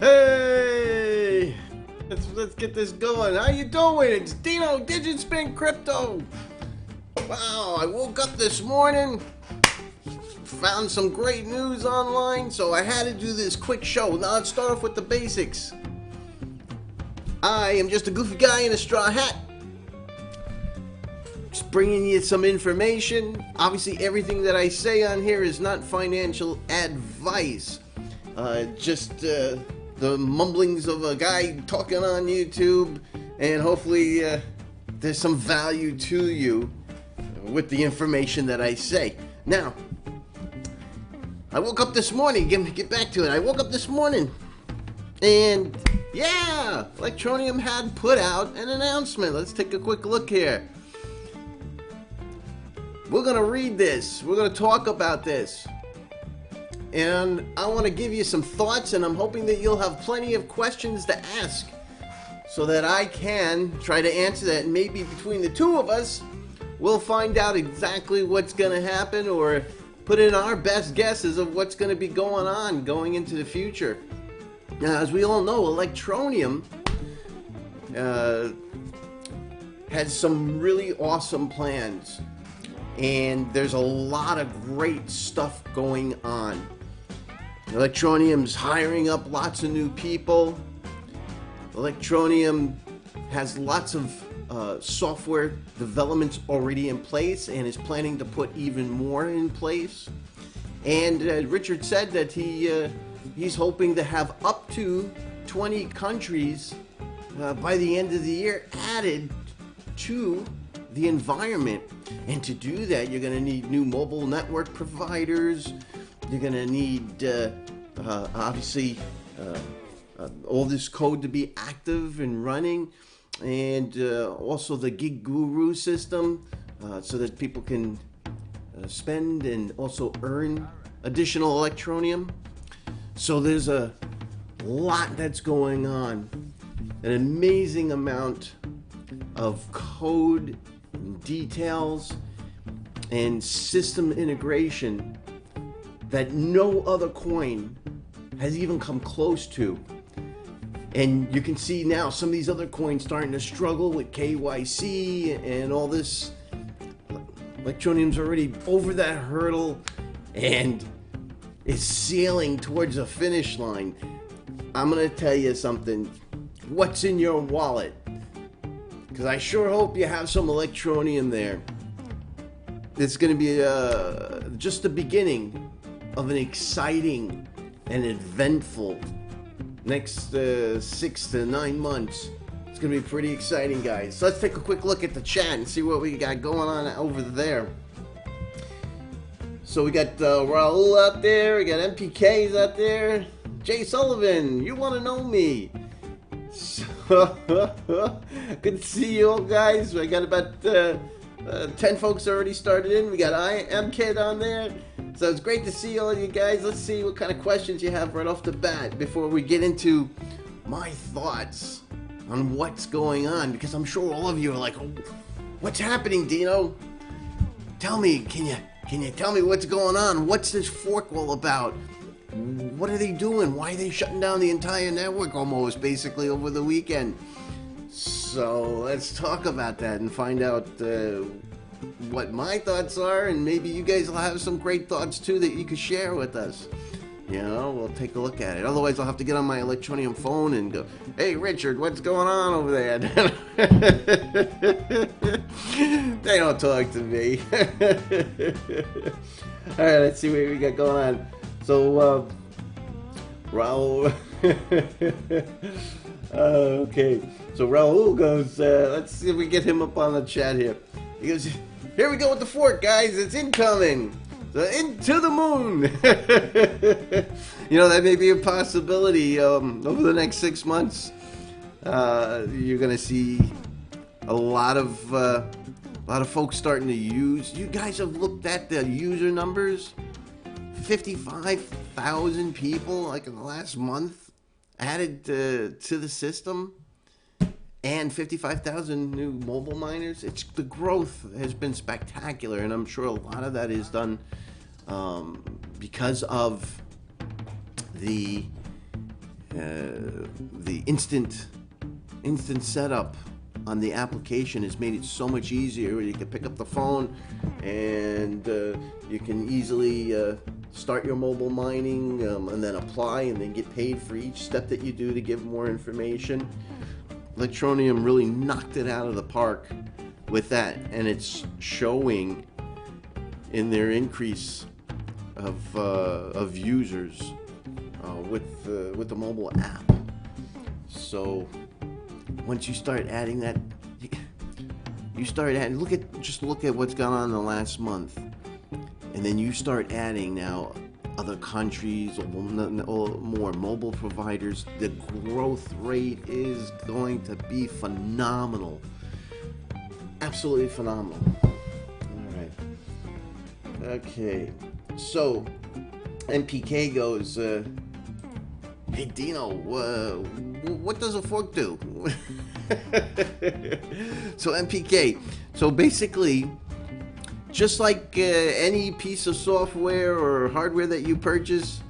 Hey! Let's get this going. How you doing? It's Dino, DigitSpin Crypto. Wow, I woke up this morning, found some great news online, so I had to do this quick show. Now let's start off with the basics. I am just a goofy guy in a straw hat, just bringing you some information. Obviously, everything that I say on here is not financial advice. Just the mumblings of a guy talking on YouTube, and hopefully there's some value to you with the information that I say. Now, I woke up this morning, get back to it. I woke up this morning, and yeah, Electroneum had put out an announcement. Let's take a quick look here. We're gonna read this. We're gonna talk about this. And I want to give you some thoughts, and I'm hoping that you'll have plenty of questions to ask so that I can try to answer that. And maybe between the two of us, we'll find out exactly what's going to happen, or put in our best guesses of what's going to be going on going into the future. Now, as we all know, Electroneum has some really awesome plans, and there's a lot of great stuff going on. Electroneum's hiring up lots of new people. Electroneum has lots of software developments already in place and is planning to put even more in place. And Richard said that he's hoping to have up to 20 countries by the end of the year added to the environment. And to do that, you're going to need new mobile network providers. You're going to need, obviously, all this code to be active and running, and also the Gig Guru system, so that people can spend and also earn additional Electroneum. So there's a lot that's going on, an amazing amount of code and details and system integration that no other coin has even come close to. And you can see now some of these other coins starting to struggle with KYC and all this. Electroneum's already over that hurdle and is sailing towards a finish line. I'm gonna tell you something. What's in your wallet? Because I sure hope you have some Electroneum there. It's gonna be just the beginning of an exciting and eventful next 6 to 9 months. It's gonna be pretty exciting, guys. So let's take a quick look at the chat and see what we got going on over there. So we got Raul out there, we got MPKs out there, Jay Sullivan, you want to know me. So, good to see you all, guys. I got about 10 folks already started in. We got MK on there. So it's great to see all you guys. Let's see what kind of questions you have right off the bat before we get into my thoughts on what's going on, because I'm sure all of you are like, oh, what's happening, Dino? Tell me, can you tell me what's going on? What's this fork all about? What are they doing? Why are they shutting down the entire network almost basically over the weekend? So let's talk about that and find out what my thoughts are, and maybe you guys will have some great thoughts too that you could share with us. You know, we'll take a look at it. Otherwise, I'll have to get on my Electroneum phone and go, hey, Richard, what's going on over there? They don't talk to me. All right, let's see what we got going on. So, Raul. Okay, so Raul goes, let's see if we get him up on the chat here. He goes, here we go with the fork, guys. It's incoming. So into the moon. You know, that may be a possibility over the next 6 months. You're gonna see a lot of folks starting to use. You guys have looked at the user numbers. 55,000 people, like in the last month, added to the system, and 55,000 new mobile miners. The growth has been spectacular, and I'm sure a lot of that is done because of the The instant setup on the application has made it so much easier. You can pick up the phone and you can easily start your mobile mining and then apply and then get paid for each step that you do to give more information. Electroneum really knocked it out of the park with that, and it's showing in their increase of users with the mobile app. So once you start adding that, you start adding. Look at what's gone on in the last month, and then you start adding now other countries or more mobile providers. The growth rate is going to be phenomenal, absolutely phenomenal. All right, okay. So MPK goes, hey Dino, what does a fork do? So MPK, so basically, just like any piece of software or hardware that you purchase,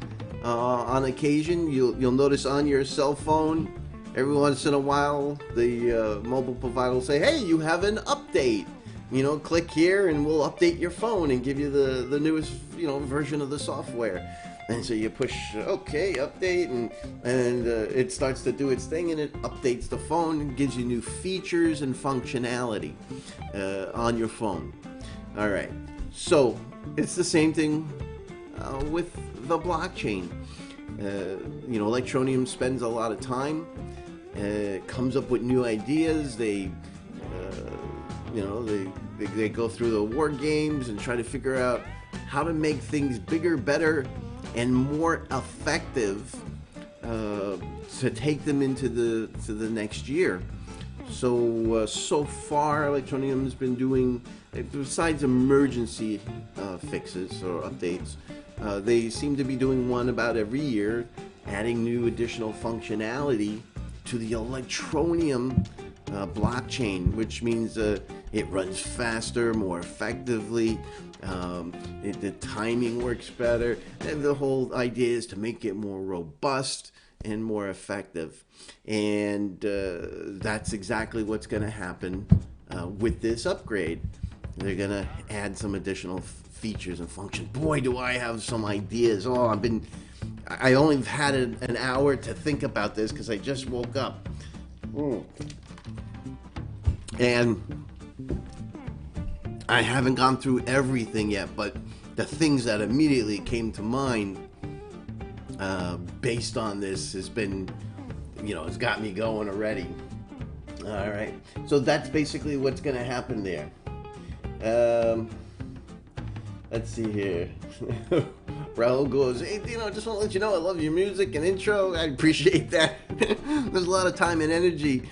on occasion you'll notice on your cell phone, every once in a while the mobile provider will say, hey, you have an update. Click here and we'll update your phone and give you the newest version of the software. And so you push OK, update, and it starts to do its thing, and it updates the phone and gives you new features and functionality on your phone. All right, so it's the same thing with the blockchain. Electroneum spends a lot of time, comes up with new ideas. They go through the war games and try to figure out how to make things bigger, better, and more effective to take them into the next year. So far, Electroneum has been doing, besides emergency fixes or updates, they seem to be doing one about every year, adding new additional functionality to the Electroneum blockchain, which means it runs faster, more effectively. The timing works better, and the whole idea is to make it more robust and more effective. And that's exactly what's going to happen with this upgrade. They're going to add some additional features and functions. Boy, do I have some ideas. I only had an hour to think about this because I just woke up. And I haven't gone through everything yet, but the things that immediately came to mind based on this has been, it's got me going already. All right, so that's basically what's going to happen there. Let's see here. Raul goes, hey, just want to let you know I love your music and intro. I appreciate that. There's a lot of time and energy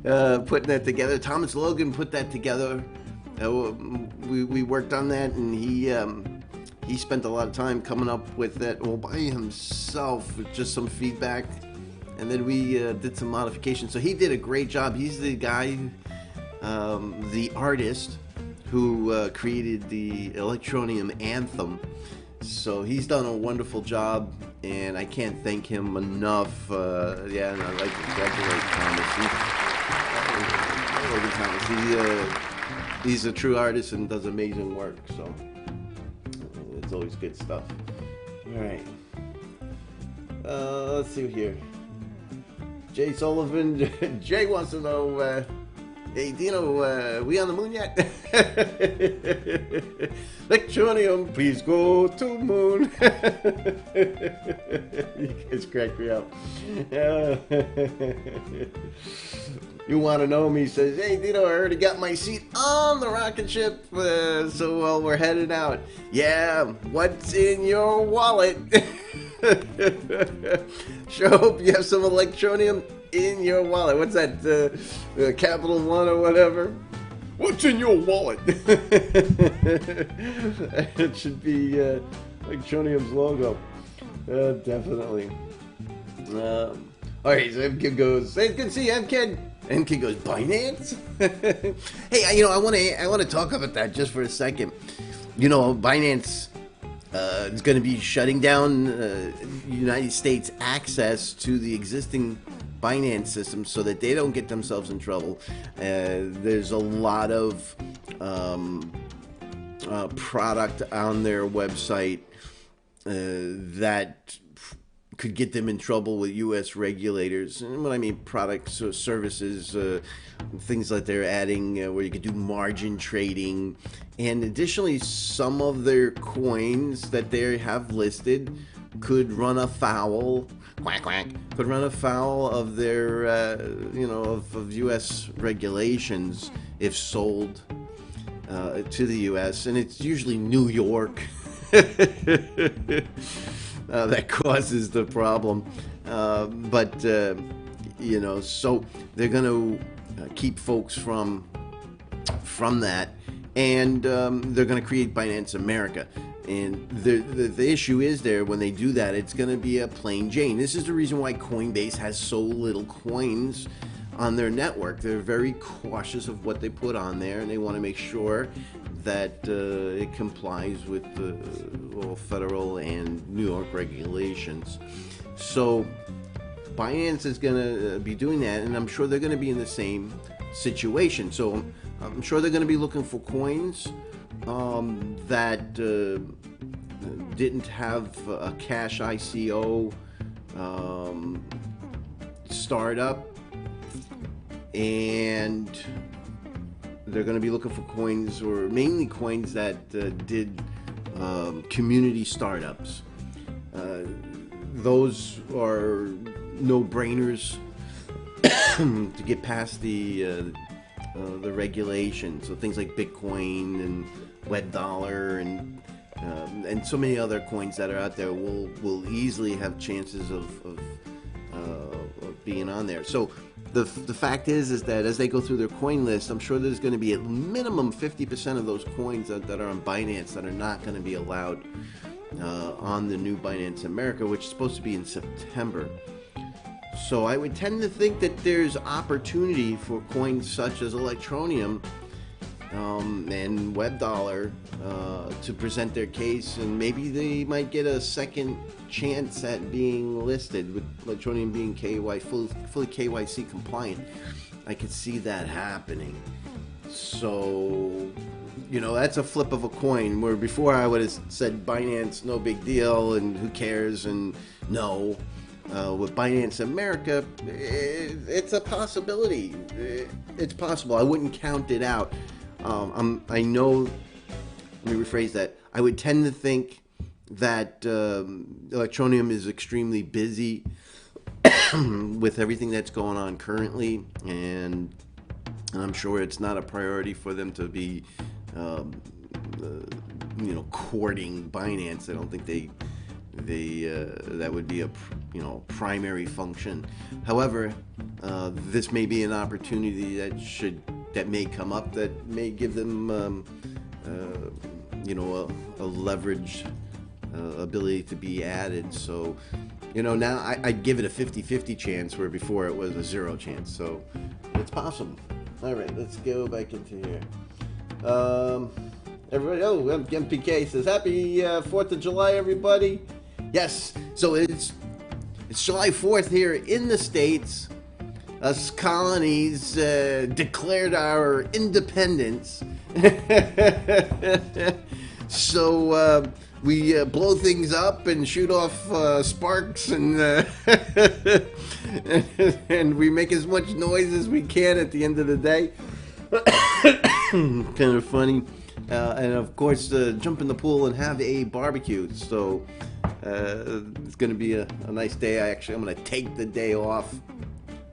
putting that together. Thomas Logan put that together. We worked on that, and he spent a lot of time coming up with that all by himself with just some feedback, and then we did some modifications. So he did a great job. He's the guy, the artist who created the Electroneum anthem. So he's done a wonderful job, and I can't thank him enough. And I'd like to congratulate Thomas. He's a true artist and does amazing work, so it's always good stuff. All right. Let's see here. Jay Sullivan. Jay wants to know, hey, Dino, we on the moon yet? Electroneum, please go to moon. You guys crack me up. You want to know me? He says, hey, Dino, I already got my seat on the rocket ship, so we're heading out. Yeah, what's in your wallet? Sure hope you have some Electroneum in your wallet. What's that, Capital One or whatever? What's in your wallet? It should be Electroneum's logo. Definitely. All right, so MKid goes, hey, good to see you, MKid. MKid goes, Binance? Hey, I want to talk about that just for a second. Binance It's going to be shutting down United States access to the existing Binance system so that they don't get themselves in trouble. There's a lot of product on their website that could get them in trouble with U.S. regulators. And when I mean products or services, things like they're adding where you could do margin trading. And additionally, some of their coins that they have listed could run afoul, could run afoul of their, of U.S. regulations if sold to the U.S. And it's usually New York that causes the problem. So they're going to keep folks from that, and they're going to create Binance America. And the issue is there, when they do that, it's going to be a plain Jane. This is the reason why Coinbase has so little coins on their network. They're very cautious of what they put on there, and they want to make sure that it complies with all federal and New York regulations. So Binance is going to be doing that, and I'm sure they're going to be in the same situation. So I'm sure they're going to be looking for coins that didn't have a cash ICO startup, and they're going to be looking for coins, or mainly coins that did community startups. Those are no-brainers to get past the regulations. So things like Bitcoin and Web Dollar and so many other coins that are out there will easily have chances of being on there. So the fact is that as they go through their coin list, I'm sure there's going to be at minimum 50% of those coins that are on Binance that are not going to be allowed on the new Binance America, which is supposed to be in September. So I would tend to think that there's opportunity for coins such as Electroneum and Web Dollar to present their case, and maybe they might get a second chance at being listed, with Electroneum being fully KYC compliant. I could see that happening. So, that's a flip of a coin, where before I would have said Binance, no big deal, and who cares, and no. With Binance America, it's a possibility. It's possible. I wouldn't count it out. I know, let me rephrase that. I would tend to think that Electroneum is extremely busy with everything that's going on currently, and I'm sure it's not a priority for them to be, courting Binance. I don't think that would be a primary function. However, this may be an opportunity that may come up that may give them a leverage ability to be added. So now I'd give it a 50-50 chance, where before it was a 0 chance. So it's possible. All right, let's go back into here. Everybody, MPK says happy 4th of July, everybody. Yes, so it's July 4th here in the States. Us colonies declared our independence. So we blow things up and shoot off sparks, and and we make as much noise as we can at the end of the day. Kind of funny. And of course, jump in the pool and have a barbecue. So it's going to be a nice day. I'm going to take the day off.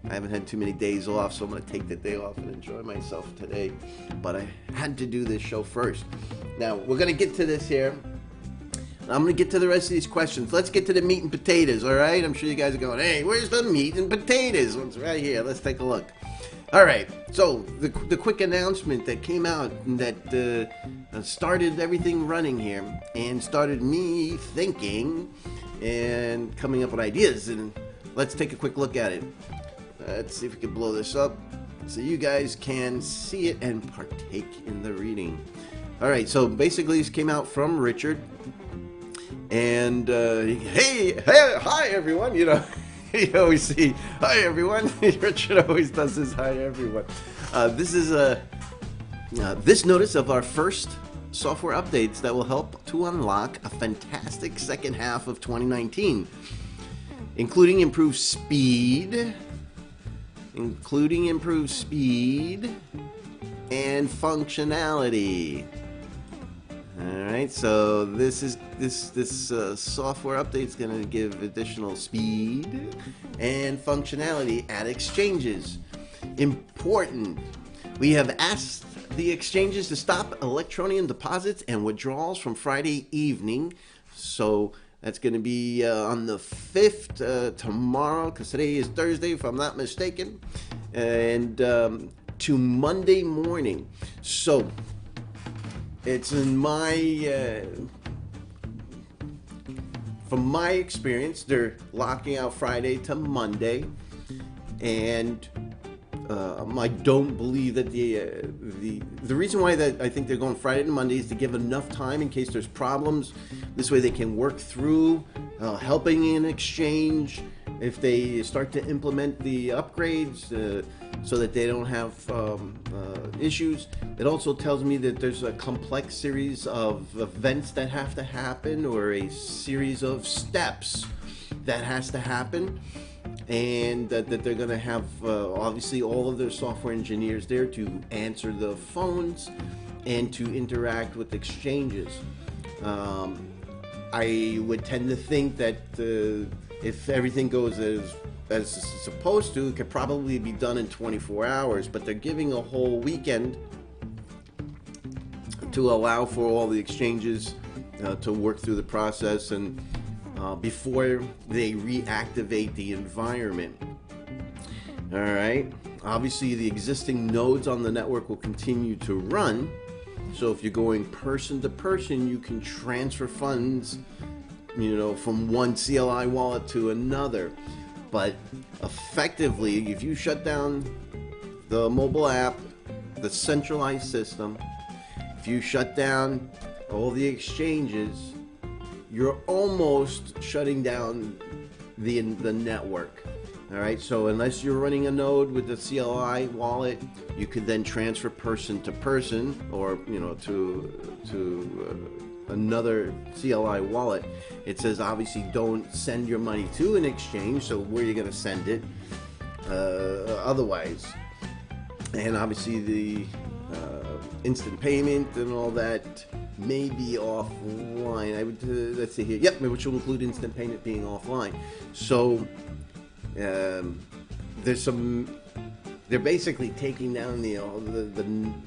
I haven't had too many days off, so I'm going to take the day off and enjoy myself today. But I had to do this show first. Now, we're going to get to this here. I'm going to get to the rest of these questions. Let's get to the meat and potatoes, all right? I'm sure you guys are going, hey, where's the meat and potatoes? It's right here. Let's take a look. All right, so the quick announcement that came out that started everything running here and started me thinking and coming up with ideas. And let's take a quick look at it. Let's see if we can blow this up so you guys can see it and partake in the reading. All right, so basically this came out from Richard. And hi everyone. You know, you always see hi everyone. Richard always does his hi everyone. This is this notice of our first software updates that will help to unlock a fantastic second half of 2019, including improved speed and functionality. All right, so this software update is going to give additional speed and functionality at exchanges. Important. We have asked the exchanges to stop Electroneum deposits and withdrawals from Friday evening. So that's going to be on the 5th, tomorrow, because today is Thursday, if I'm not mistaken, and to Monday morning. So it's in my, from my experience, they're locking out Friday to Monday, and I don't believe that the reason why that I think they're going Friday to Monday is to give enough time in case there's problems. This way they can work through helping an exchange if they start to implement the upgrades so that they don't have issues. It also tells me that there's a complex series of events that have to happen, or a series of steps that has to happen, and that they're going to have obviously all of their software engineers there to answer the phones and to interact with exchanges. I would tend to think that if everything goes as it's supposed to, it could probably be done in 24 hours, but they're giving a whole weekend to allow for all the exchanges to work through the process and before they reactivate the environment. All right. Obviously, the existing nodes on the network will continue to run. So if you're going person to person, you can transfer funds, you know, from one CLI wallet to another. But effectively, if you shut down the mobile app, the centralized system, if you shut down all the exchanges, you're almost shutting down the network. All right, so unless you're running a node with the CLI wallet, you could then transfer person to person, or you know, to another CLI wallet. It says obviously don't send your money to an exchange, so where are you going to send it otherwise? And obviously the instant payment and all that may be offline. I would let's see here. Yep, which will include instant payment being offline. So there's some. They're basically taking down the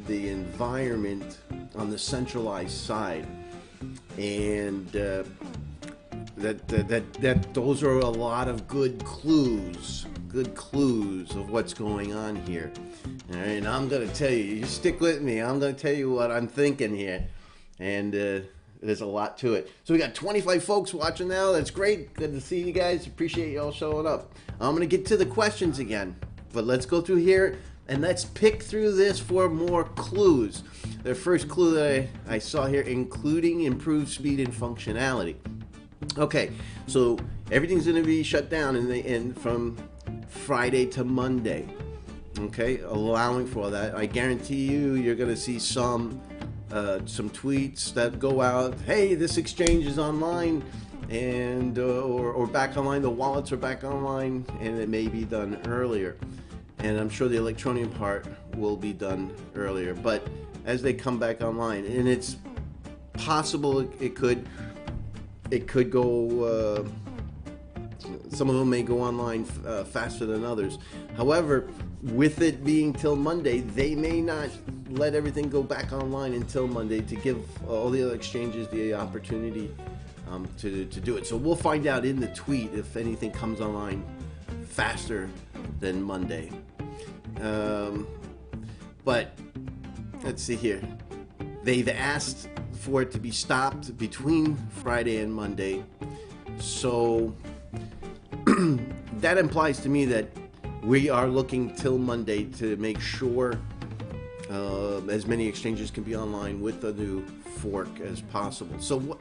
environment on the centralized side, and that those are a lot of good clues of what's going on here. All right, and I'm gonna tell you. You stick with me. I'm gonna tell you what I'm thinking here. And there's a lot to it. So we got 25 folks watching now. That's great. Good to see you guys. Appreciate you all showing up. I'm going to get to the questions again. But let's go through here and let's pick through this for more clues. The first clue that I saw here, including improved speed and functionality. Okay, so everything's going to be shut down from Friday to Monday. Okay, allowing for that. I guarantee you're going to see some tweets that go out, hey, this exchange is online, and or back online, the wallets are back online, and it may be done earlier. And I'm sure the Electroneum part will be done earlier, but as they come back online, and it's possible it could go, some of them may go online faster than others. However, with it being till Monday, they may not let everything go back online until Monday to give all the other exchanges the opportunity to do it. So we'll find out in the tweet if anything comes online faster than Monday. But let's see here. They've asked for it to be stopped between Friday and Monday. So that implies to me that we are looking till Monday to make sure as many exchanges can be online with the new fork as possible. So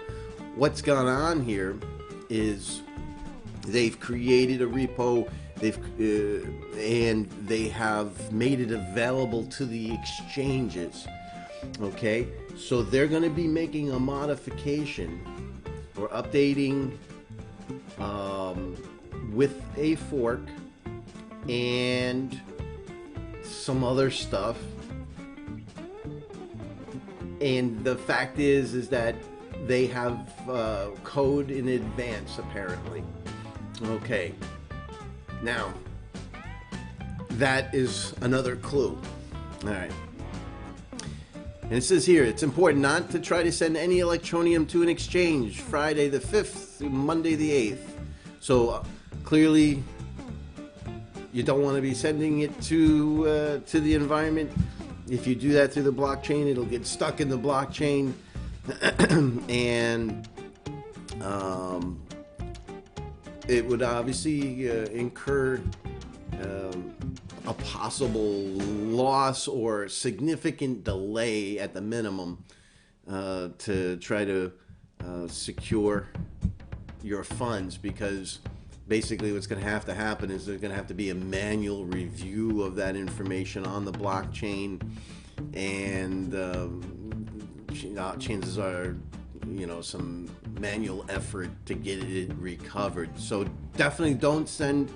what's gone on here is they've created a repo, and they have made it available to the exchanges. Okay, so they're going to be making a modification or updating with a fork and some other stuff. And the fact is that they have code in advance, apparently. Okay, now that is another clue. All right. And it says here, it's important not to try to send any Electroneum to an exchange Friday the 5th through Monday the 8th. So clearly, you don't want to be sending it to the environment. If you do that through the blockchain, it'll get stuck in the blockchain, and it would obviously incur a possible loss or significant delay at the minimum to try to secure your funds, because basically what's going to have to happen is there's going to have to be a manual review of that information on the blockchain, and chances are, you know, some manual effort to get it recovered. So definitely don't send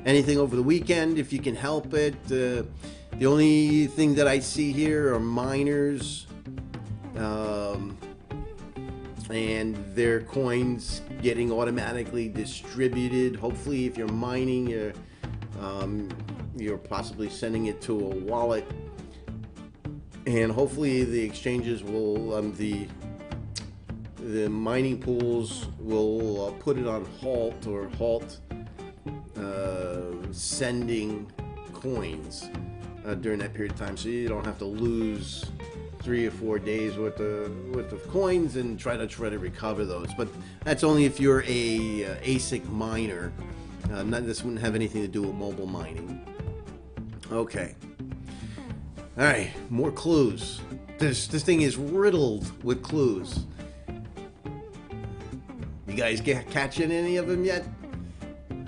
anything over the weekend if you can help it. The only thing that I see here are miners and their coins getting automatically distributed. Hopefully, if you're mining, you're possibly sending it to a wallet, and hopefully the exchanges will, the mining pools will put it on halt or halt sending coins during that period of time, so you don't have to lose 3 or 4 days worth of coins and try to recover those. But that's only if you're a ASIC miner. This wouldn't have anything to do with mobile mining. Okay. All right, more clues. This thing is riddled with clues. You guys catching any of them yet?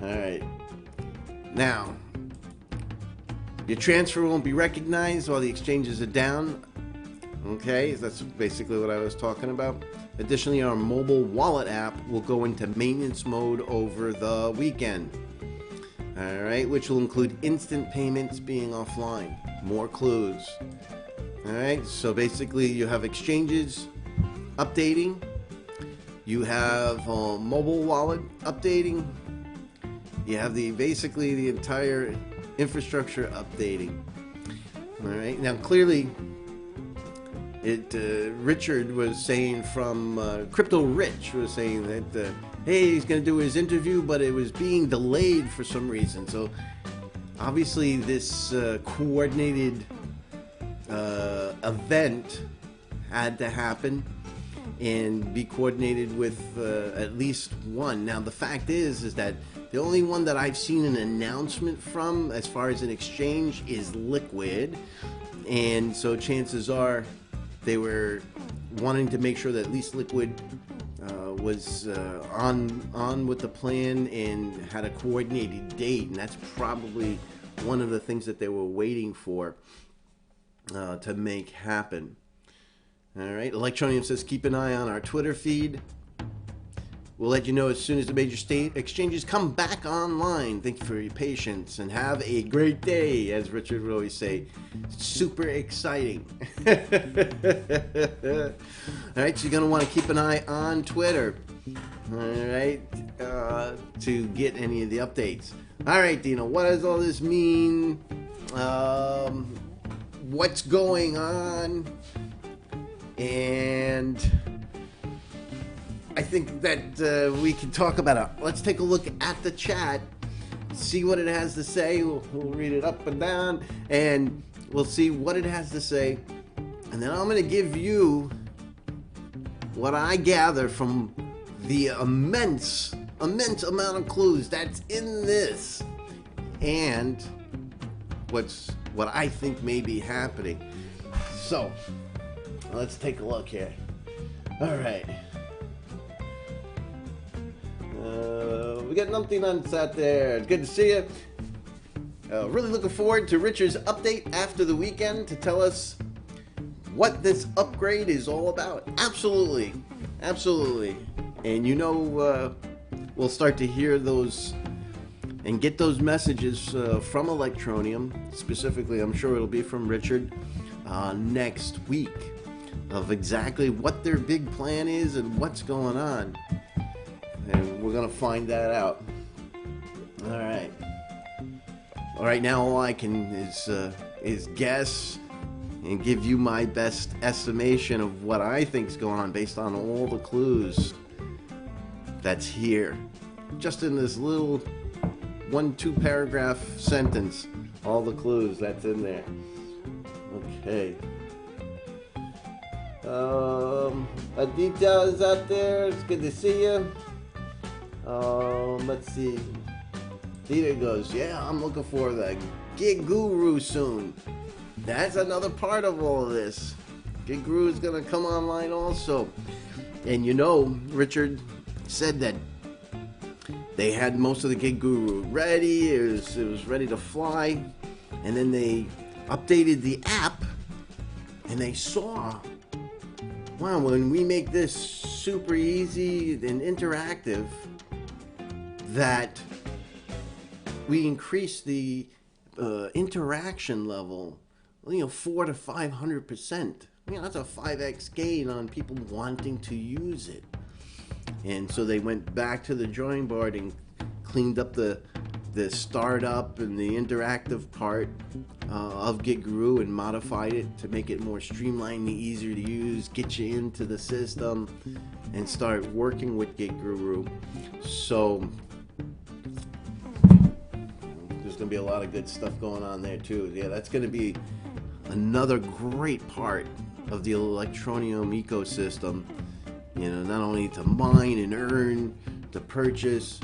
All right. Now, your transfer won't be recognized while the exchanges are down. Okay, that's basically what I was talking about. Additionally, our mobile wallet app will go into maintenance mode over the weekend. All right, which will include instant payments being offline. More clues. All right, so basically you have exchanges updating. You have mobile wallet updating. You have basically the entire infrastructure updating. All right, now clearly, Richard was saying from Crypto Rich was saying that hey, he's going to do his interview, but it was being delayed for some reason. So obviously this coordinated event had to happen and be coordinated with at least one. Now the fact is that the only one that I've seen an announcement from as far as an exchange is Liquid, and so chances are they were wanting to make sure that at least Liquid was on with the plan and had a coordinated date, and that's probably one of the things that they were waiting for to make happen. All right, Electroneum says keep an eye on our Twitter feed. We'll let you know as soon as the major state exchanges come back online. Thank you for your patience and have a great day, as Richard would always say. Super exciting. All right, so you're going to want to keep an eye on Twitter, all right, to get any of the updates. All right, Dino, what does all this mean? What's going on? And I think that we can talk about it. Let's take a look at the chat, see what it has to say. We'll read it up and down, and we'll see what it has to say. And then I'm going to give you what I gather from the immense amount of clues that's in this, and what I think may be happening. So let's take a look here. All right. We got nothing on out there. Good to see you. Really looking forward to Richard's update after the weekend to tell us what this upgrade is all about. Absolutely. Absolutely. And you know, we'll start to hear those and get those messages from Electroneum. Specifically, I'm sure it'll be from Richard next week of exactly what their big plan is and what's going on. And we're going to find that out. All right. All right, now all I can is guess and give you my best estimation of what I think's going on based on all the clues that's here. Just in this little 1-2 paragraph sentence, all the clues that's in there. Okay. Aditya is out there. It's good to see you. Let's see. Peter goes, yeah, I'm looking for the Gig Guru soon. That's another part of all of this. Gig Guru is going to come online also. And you know, Richard said that they had most of the Gig Guru ready. It was ready to fly. And then they updated the app and they saw, wow, when we make this super easy and interactive, that we increase the interaction level, 400 to 500%. That's a 5x gain on people wanting to use it. And so they went back to the drawing board and cleaned up the startup and the interactive part of GitGuru and modified it to make it more streamlined and easier to use, get you into the system, and start working with GitGuru. So there's going to be a lot of good stuff going on there too. Yeah, that's going to be another great part of the Electroneum ecosystem. Not only to mine and earn, to purchase,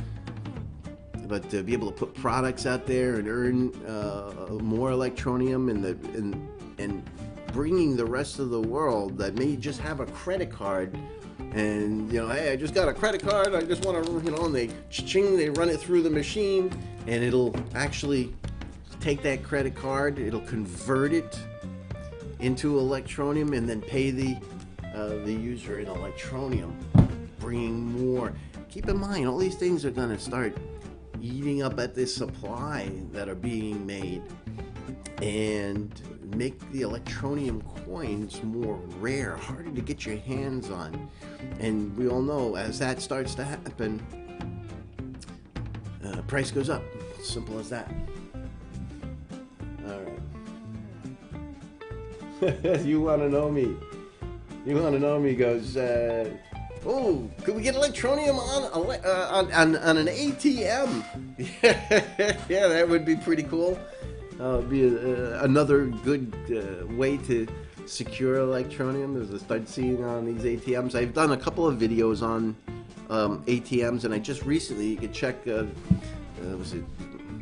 but to be able to put products out there and earn more Electroneum, and bringing the rest of the world that may just have a credit card, and hey, I just got a credit card, I just want to, and they ching, they run it through the machine, and it'll actually take that credit card, it'll convert it into Electroneum, and then pay the user in Electroneum, bringing more. Keep in mind, all these things are going to start eating up at this supply that are being made and make the Electroneum coins more rare, harder to get your hands on. And we all know as that starts to happen, price goes up. Simple as that. All right. You want to know me? Goes, oh, could we get Electroneum on an ATM? Yeah, that would be pretty cool. It'd be another good way to secure Electroneum is to start seeing on these ATMs. I've done a couple of videos on ATMs, and I just recently, you could check, was it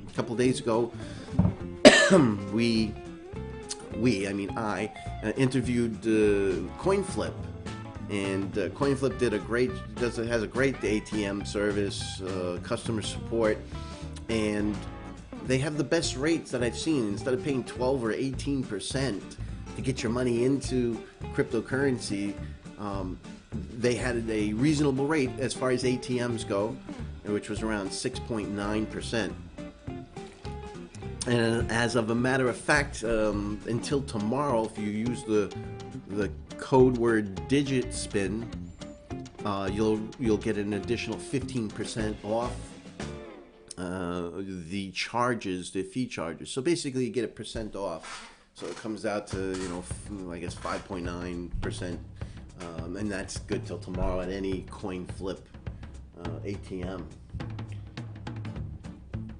a couple days ago, I interviewed CoinFlip, and CoinFlip has a great ATM service, customer support, and they have the best rates that I've seen. Instead of paying 12 or 18% to get your money into cryptocurrency, they had a reasonable rate as far as ATMs go, which was around 6.9%. And as of a matter of fact, until tomorrow, if you use the code word DigitSpin, you'll get an additional 15% off the charges, the fee charges. So basically, you get a percent off. So it comes out to I guess 5.9%, and that's good till tomorrow at any CoinFlip ATM.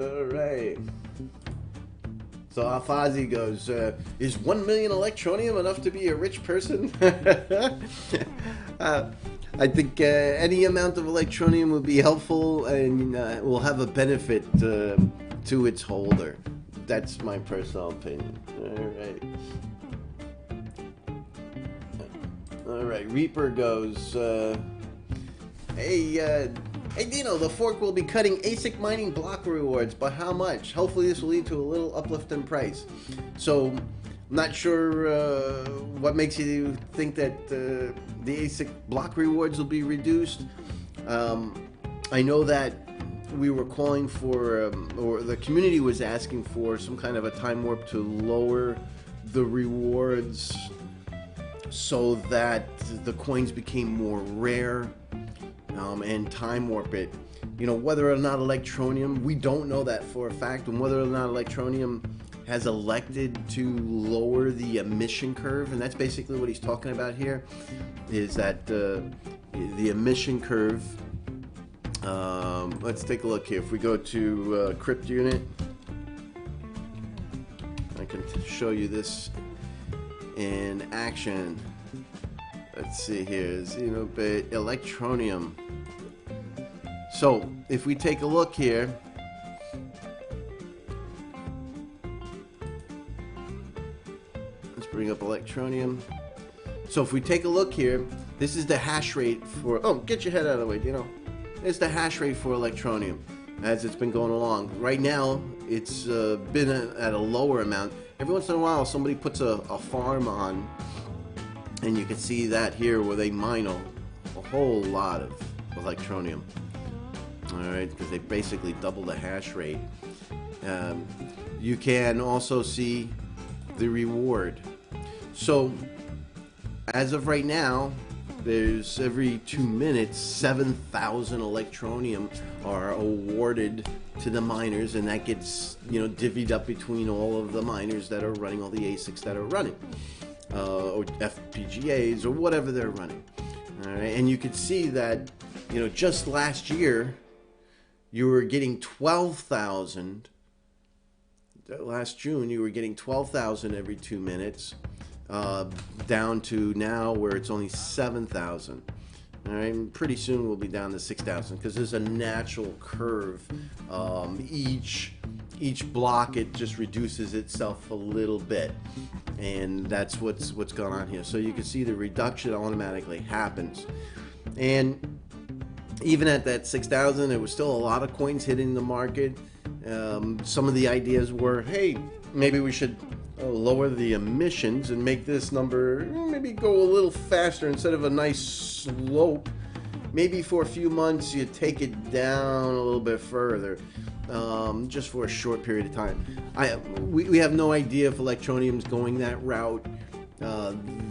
All right. So Alfazi goes, is 1 million Electroneum enough to be a rich person? I think any amount of Electroneum would be helpful and will have a benefit to its holder. That's my personal opinion. All right. Reaper goes, hey, Hey Dino, the fork will be cutting ASIC mining block rewards, but how much? Hopefully this will lead to a little uplift in price. So, I'm not sure what makes you think that the ASIC block rewards will be reduced. I know that we were calling for, or the community was asking for some kind of a time warp to lower the rewards so that the coins became more rare, and time warp it. You know, whether or not Electroneum, we don't know that for a fact, and whether or not Electroneum has elected to lower the emission curve, and that's basically what he's talking about here, is that the emission curve, let's take a look here. If we go to Crypt Unit, I can show you this in action. Let's see here, Xenobit, Electroneum. So if we take a look here, let's bring up Electroneum. So if we take a look here, this is the hash rate for, oh, get your head out of the way, it's the hash rate for Electroneum as it's been going along. Right now, it's been at a lower amount. Every once in a while, somebody puts a farm on, and you can see that here where they mine a whole lot of Electroneum. All right, because they basically double the hash rate. You can also see the reward. So, as of right now, there's every 2 minutes 7,000 Electroneum are awarded to the miners, and that gets divvied up between all of the miners that are running, all the ASICs that are running, or FPGAs or whatever they're running. All right, and you could see that just last year you were getting 12,000. Last June you were getting 12,000 every 2 minutes. Down to now where it's only 7,000. All right, pretty soon we'll be down to 6,000 because there's a natural curve. Each block, it just reduces itself a little bit, and that's what's going on here. So you can see the reduction automatically happens, and even at that 6,000, there was still a lot of coins hitting the market. Some of the ideas were, hey, maybe we should lower the emissions and make this number maybe go a little faster instead of a nice slope. Maybe for a few months you take it down a little bit further, just for a short period of time. We have no idea if Electroneum's going that route.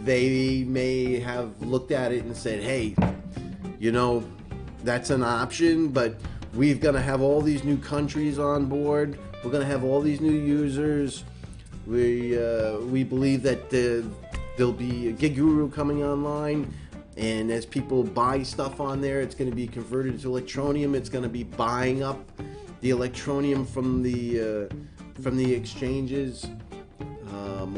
They may have looked at it and said, hey, that's an option, but we're going to have all these new countries on board. We're going to have all these new users. We believe that there'll be a Giguru coming online, and as people buy stuff on there, it's going to be converted to Electroneum. It's going to be buying up the Electroneum from the exchanges,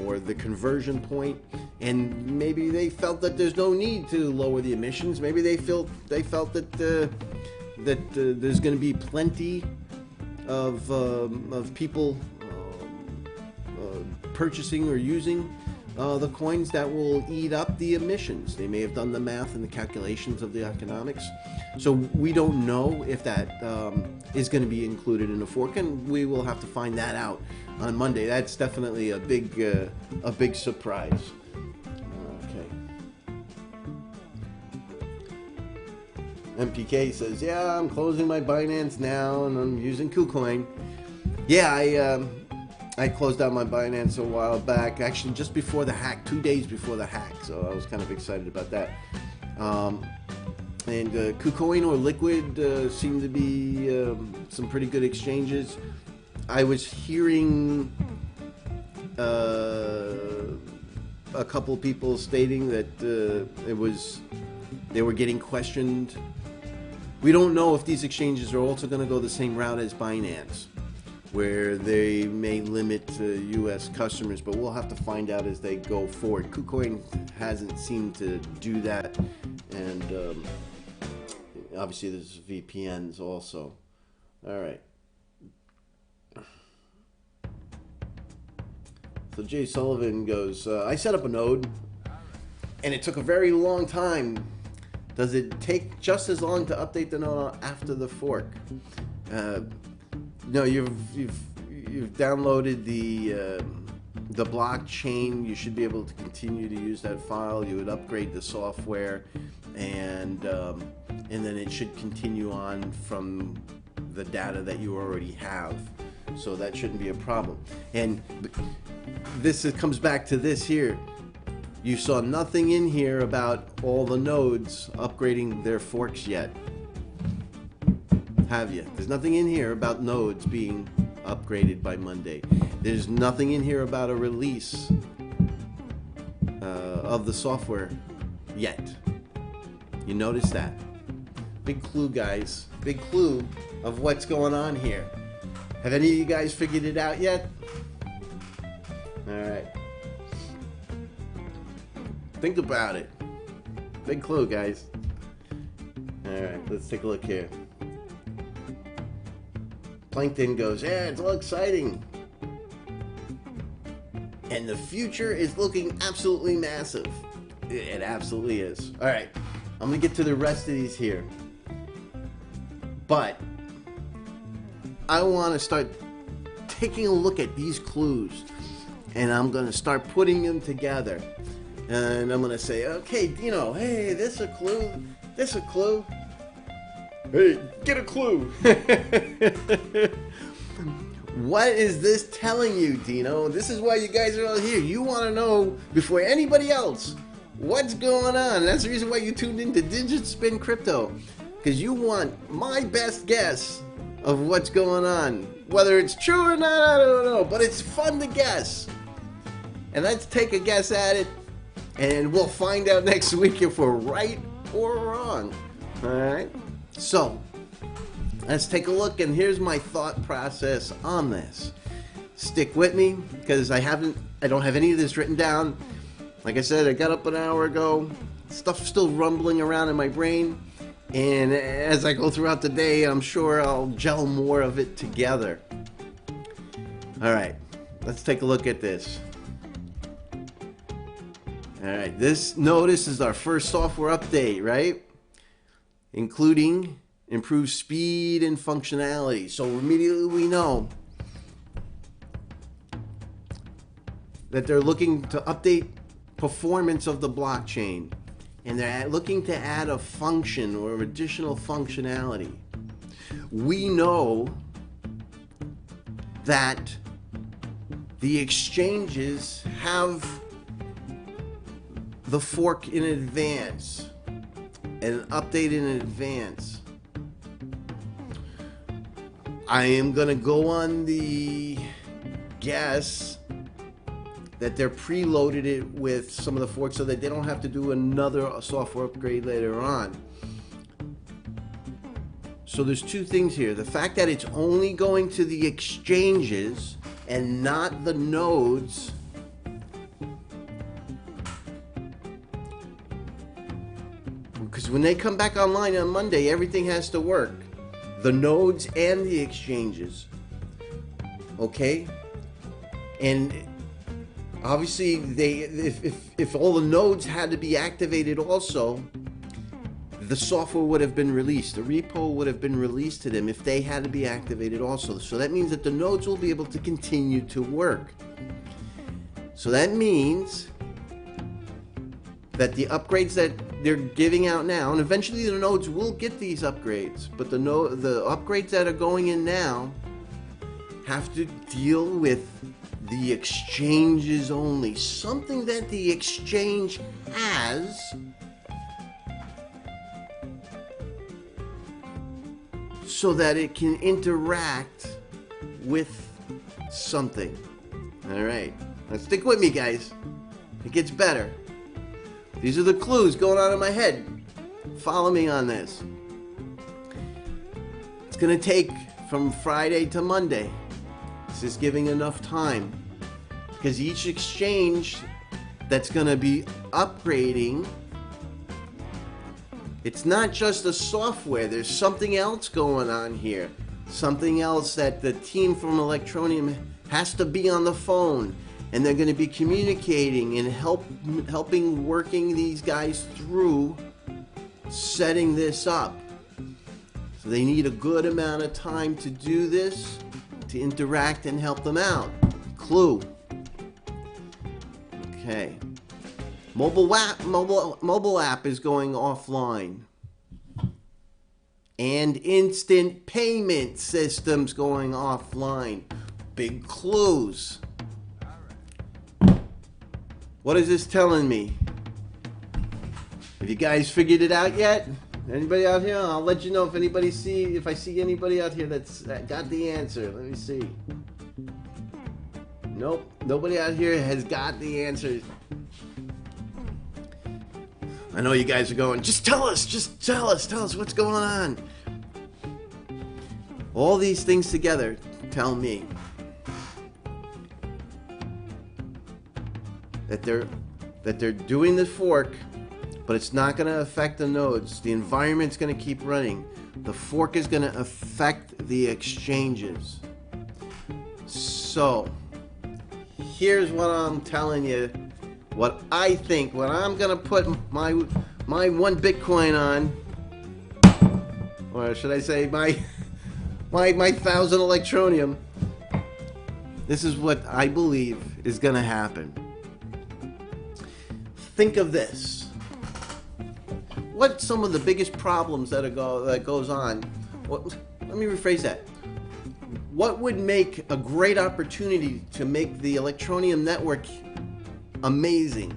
or the conversion point. And maybe they felt that there's no need to lower the emissions. Maybe they felt that there's going to be plenty of people purchasing or using the coins that will eat up the emissions. They may have done the math and the calculations of the economics. So we don't know if that is going to be included in the fork, and we will have to find that out on Monday. That's definitely a big surprise. Okay. MPK says, yeah, I'm closing my Binance now, and I'm using KuCoin. Yeah, I closed out my Binance a while back, actually just before the hack, 2 days before the hack, so I was kind of excited about that. And KuCoin or Liquid seem to be some pretty good exchanges. I was hearing a couple people stating that they were getting questioned. We don't know if these exchanges are also going to go the same route as Binance, where they may limit U.S. customers, but we'll have to find out as they go forward. KuCoin hasn't seemed to do that, and obviously there's VPNs also. All right. So Jay Sullivan goes, I set up a node, and it took a very long time Does it take just as long to update the node after the fork? No, you've downloaded the blockchain. You should be able to continue to use that file. You would upgrade the software, and then it should continue on from the data that you already have. So that shouldn't be a problem. And comes back to this here. You saw nothing in here about all the nodes upgrading their forks yet, have you? There's nothing in here about nodes being upgraded by Monday. There's nothing in here about a release of the software yet. You notice that? Big clue, guys. Big clue of what's going on here. Have any of you guys figured it out yet? All right. Think about it. Big clue, guys. All right, let's take a look here. Plankton goes, yeah, it's all exciting. And the future is looking absolutely massive. It absolutely is. All right, I'm gonna get to the rest of these here. But I want to start taking a look at these clues, and I'm gonna start putting them together. And I'm gonna say, okay, Dino, hey, this a clue, this a clue. Hey, get a clue. What is this telling you, Dino? This is why you guys are all here. You want to know before anybody else what's going on. That's the reason why you tuned into DigitSpin Crypto, because you want my best guess of what's going on. Whether it's true or not, I don't know, but it's fun to guess. And let's take a guess at it. And we'll find out next week if we're right or wrong. Alright? So, let's take a look, and here's my thought process on this. Stick with me, because I don't have any of this written down. Like I said, I got up an hour ago. Stuff's still rumbling around in my brain. And as I go throughout the day, I'm sure I'll gel more of it together. Alright, let's take a look at this. Alright, notice is our first software update, right? Including improved speed and functionality. So immediately we know that they're looking to update performance of the blockchain. And they're looking to add a function or additional functionality. We know that the exchanges have the fork in advance, and an update in advance. I am going to go on the guess that they're preloaded it with some of the forks so that they don't have to do another software upgrade later on. So there's two things here. The fact that it's only going to the exchanges and not the nodes because when they come back online on Monday, everything has to work. The nodes and the exchanges. Okay? And obviously, if all the nodes had to be activated also, the software would have been released. The repo would have been released to them if they had to be activated also. So that means that the nodes will be able to continue to work. So that means that the upgrades that they're giving out now, and eventually the nodes will get these upgrades, but the upgrades that are going in now have to deal with the exchanges only. Something that the exchange has so that it can interact with something. All right, now stick with me, guys. It gets better. These are the clues going on in my head. Follow me on this. It's going to take from Friday to Monday. This is giving enough time, because each exchange that's going to be upgrading, it's not just the software. There's something else going on here. Something else that the team from Electroneum has to be on the phone. And they're going to be communicating and helping working these guys through setting this up. So they need a good amount of time to do this, to interact and help them out. Clue. Okay. Mobile app is going offline. And instant payment systems going offline. Big clues. What is this telling me? Have you guys figured it out yet? Anybody out here? I'll let you know if I see anybody out here that's got the answer. Let me see. Nope, nobody out here has got the answer. I know you guys are going, just tell us what's going on. All these things together tell me that they're doing the fork, but it's not going to affect the nodes. The environment's going to keep running. The fork is going to affect the exchanges. So, here's what I'm telling you. What I think, what I'm going to put my 1 Bitcoin on, or should I say my 1,000 Electroneum. This is what I believe is going to happen. Think of this. What's some of the biggest problems that goes on? Let me rephrase that. What would make a great opportunity to make the Electroneum network amazing?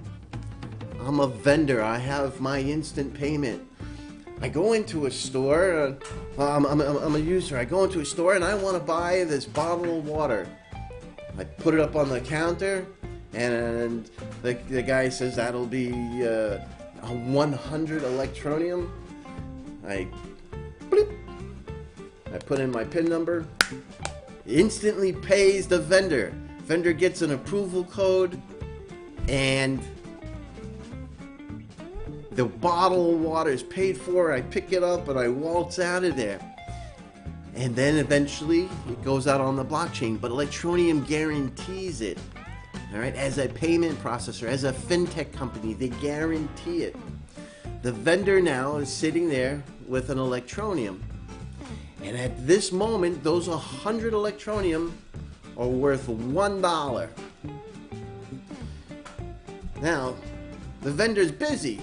I'm a vendor. I have my instant payment. I go into a store. I'm a user. I go into a store and I want to buy this bottle of water. I put it up on the counter, and the guy says that'll be 100 Electroneum. I put in my PIN number. Instantly pays the vendor. Vendor gets an approval code, and the bottle of water is paid for. I pick it up and I waltz out of there. And then eventually it goes out on the blockchain. But Electroneum guarantees it. All right, as a payment processor, as a fintech company, they guarantee it. The vendor now is sitting there with an Electroneum. And at this moment, those 100 Electroneum are worth $1. Now, the vendor's busy.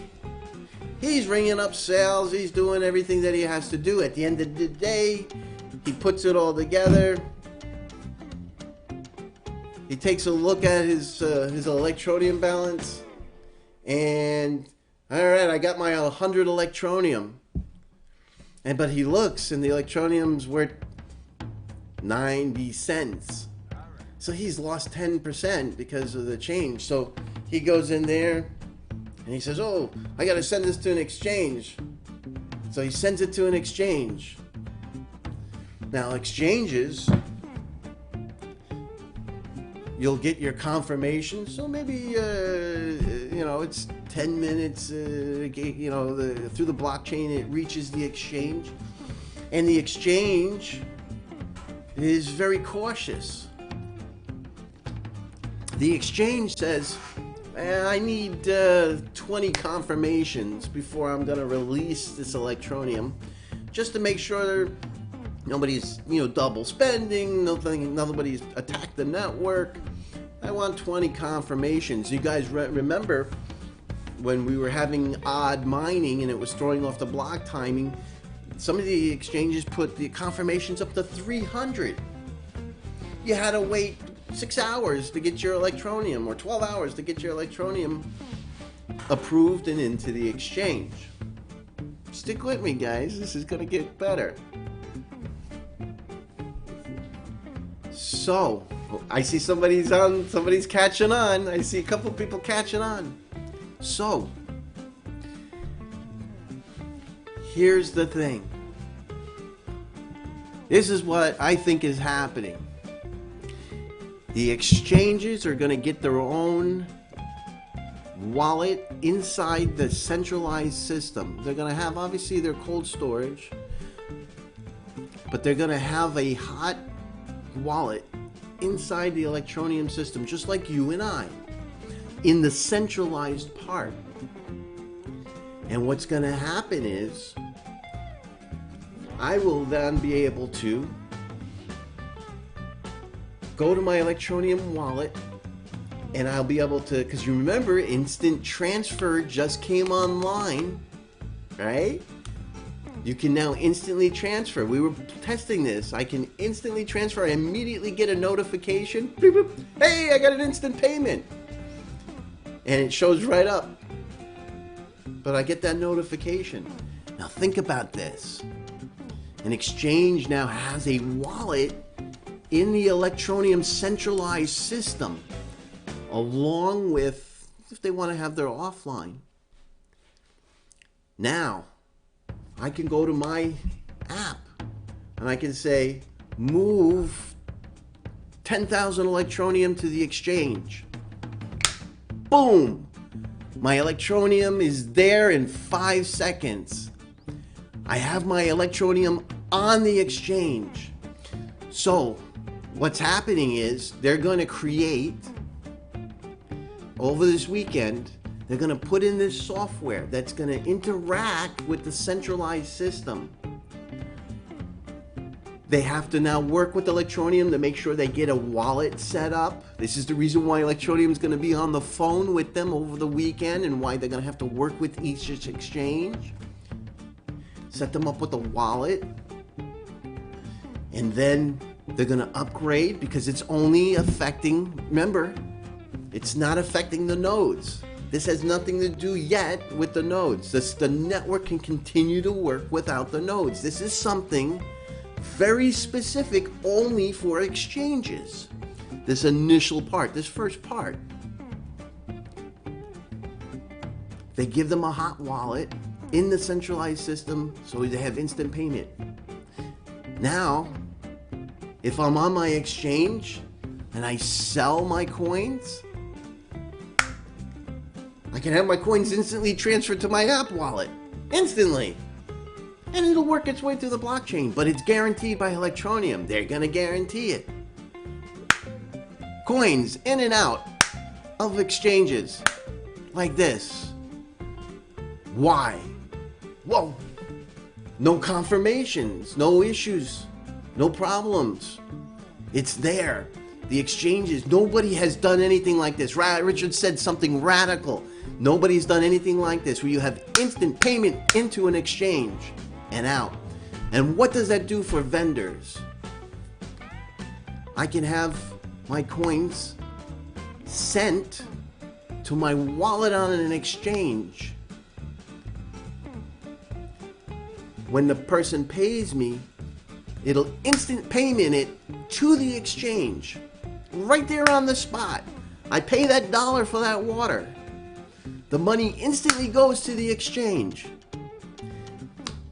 He's ringing up sales. He's doing everything that he has to do. At the end of the day, he puts it all together. He takes a look at his Electroneum balance, and all right, I got my 100 Electroneum. But he looks, and the Electroneum's worth 90 cents. So he's lost 10% because of the change. So he goes in there, and he says, oh, I got to send this to an exchange. So he sends it to an exchange. Now, exchanges, you'll get your confirmation. So maybe, it's 10 minutes, through the blockchain, it reaches the exchange. And the exchange is very cautious. The exchange says, I need 20 confirmations before I'm going to release this Electroneum, just to make sure nobody's, double spending, nobody's attacked the network. I want 20 confirmations. You guys remember when we were having odd mining and it was throwing off the block timing, some of the exchanges put the confirmations up to 300. You had to wait 6 hours to get your Electroneum, or 12 hours to get your Electroneum approved and into the exchange. Stick with me, guys. This is going to get better. So, I see somebody's catching on. I see a couple people catching on. So, here's the thing. This is what I think is happening. The exchanges are going to get their own wallet inside the centralized system. They're going to have, obviously, their cold storage, but they're going to have a hot wallet inside the Electroneum system, just like you and I, in the centralized part. And what's going to happen is I will then be able to go to my Electroneum wallet, and I'll be able to, because you remember instant transfer just came online, right? You can now instantly transfer. We were testing this. I can instantly transfer. I immediately get a notification. Beep, beep. Hey, I got an instant payment. And it shows right up. But I get that notification. Now think about this. An exchange now has a wallet in the Electroneum centralized system, along with, if they want to have their offline. Now, I can go to my app and I can say, move 10,000 Electroneum to the exchange. Boom! My Electroneum is there in 5 seconds. I have my Electroneum on the exchange. So, what's happening is they're going to create, over this weekend, they're going to put in this software that's going to interact with the centralized system. They have to now work with Electroneum to make sure they get a wallet set up. This is the reason why Electroneum is going to be on the phone with them over the weekend and why they're going to have to work with each exchange. Set them up with a wallet. And then they're going to upgrade because it's only affecting, remember, it's not affecting the nodes. This has nothing to do yet with the nodes. The network can continue to work without the nodes. This is something very specific only for exchanges. This initial part, this first part. They give them a hot wallet in the centralized system so they have instant payment. Now, if I'm on my exchange and I sell my coins, I can have my coins instantly transferred to my app wallet. Instantly. And it'll work its way through the blockchain, but it's guaranteed by Electroneum. They're going to guarantee it. Coins in and out of exchanges like this. Why? Whoa. No confirmations, no issues, no problems. It's there. The exchanges, nobody has done anything like this. Richard said something radical. Nobody's done anything like this where you have instant payment into an exchange and out. And what does that do for vendors? I can have my coins sent to my wallet on an exchange. When the person pays me, it'll instant payment it to the exchange. Right there on the spot. I pay that $1 for that water. The money instantly goes to the exchange.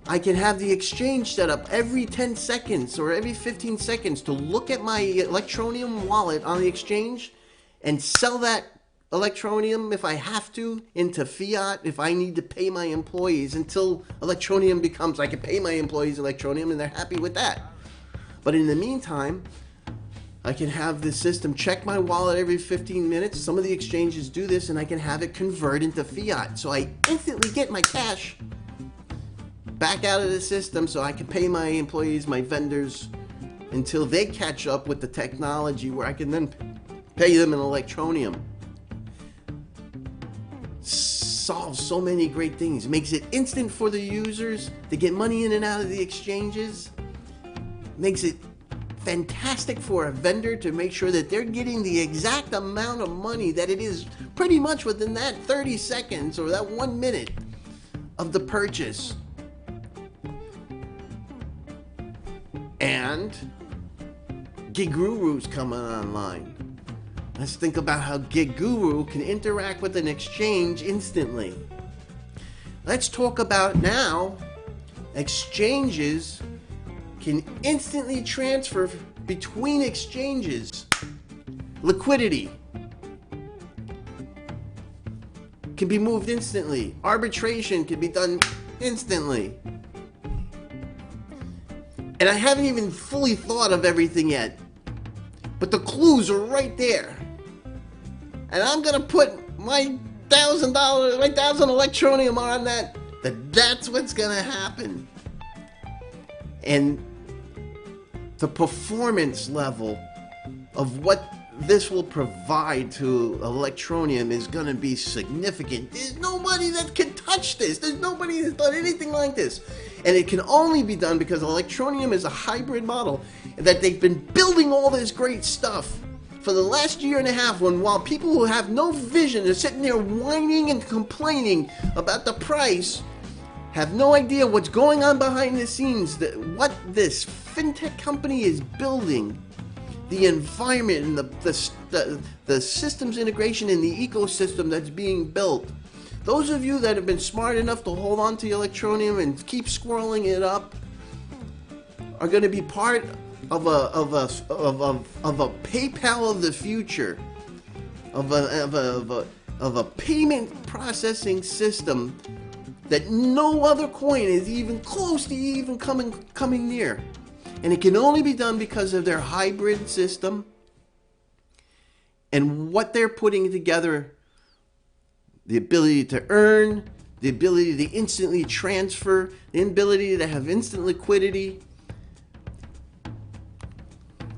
I can have the exchange set up every 10 seconds or every 15 seconds to look at my Electroneum wallet on the exchange and sell that Electroneum if I have to into fiat if I need to pay my employees until Electroneum becomes I can pay my employees Electroneum and they're happy with that. But in the meantime, I can have the system check my wallet every 15 minutes. Some of the exchanges do this and I can have it convert into fiat. So I instantly get my cash back out of the system so I can pay my employees, my vendors, until they catch up with the technology where I can then pay them in Electroneum. Solves so many great things. Makes it instant for the users to get money in and out of the exchanges. Makes it fantastic for a vendor to make sure that they're getting the exact amount of money that it is pretty much within that 30 seconds or that 1 minute of the purchase. And GigGuru's coming online. Let's think about how GigGuru can interact with an exchange instantly. Let's talk about now exchanges can instantly transfer between exchanges. Liquidity can be moved instantly. Arbitration can be done instantly. And I haven't even fully thought of everything yet, but the clues are right there. And I'm gonna put my $1,000, my 1,000 Electroneum on that that's what's going to happen. And the performance level of what this will provide to Electroneum is going to be significant. There's nobody that can touch this. There's nobody that's done anything like this. And it can only be done because Electroneum is a hybrid model, that they've been building all this great stuff for the last year and a half, while people who have no vision are sitting there whining and complaining about the price, have no idea what's going on behind the scenes, what this fintech company is building, the environment and the systems integration in the ecosystem that's being built. Those of you that have been smart enough to hold on to Electroneum and keep squirreling it up are going to be part of a PayPal of the future, of a payment processing system that no other coin is even close to even coming near. And it can only be done because of their hybrid system and what they're putting together. The ability to earn, the ability to instantly transfer, the ability to have instant liquidity.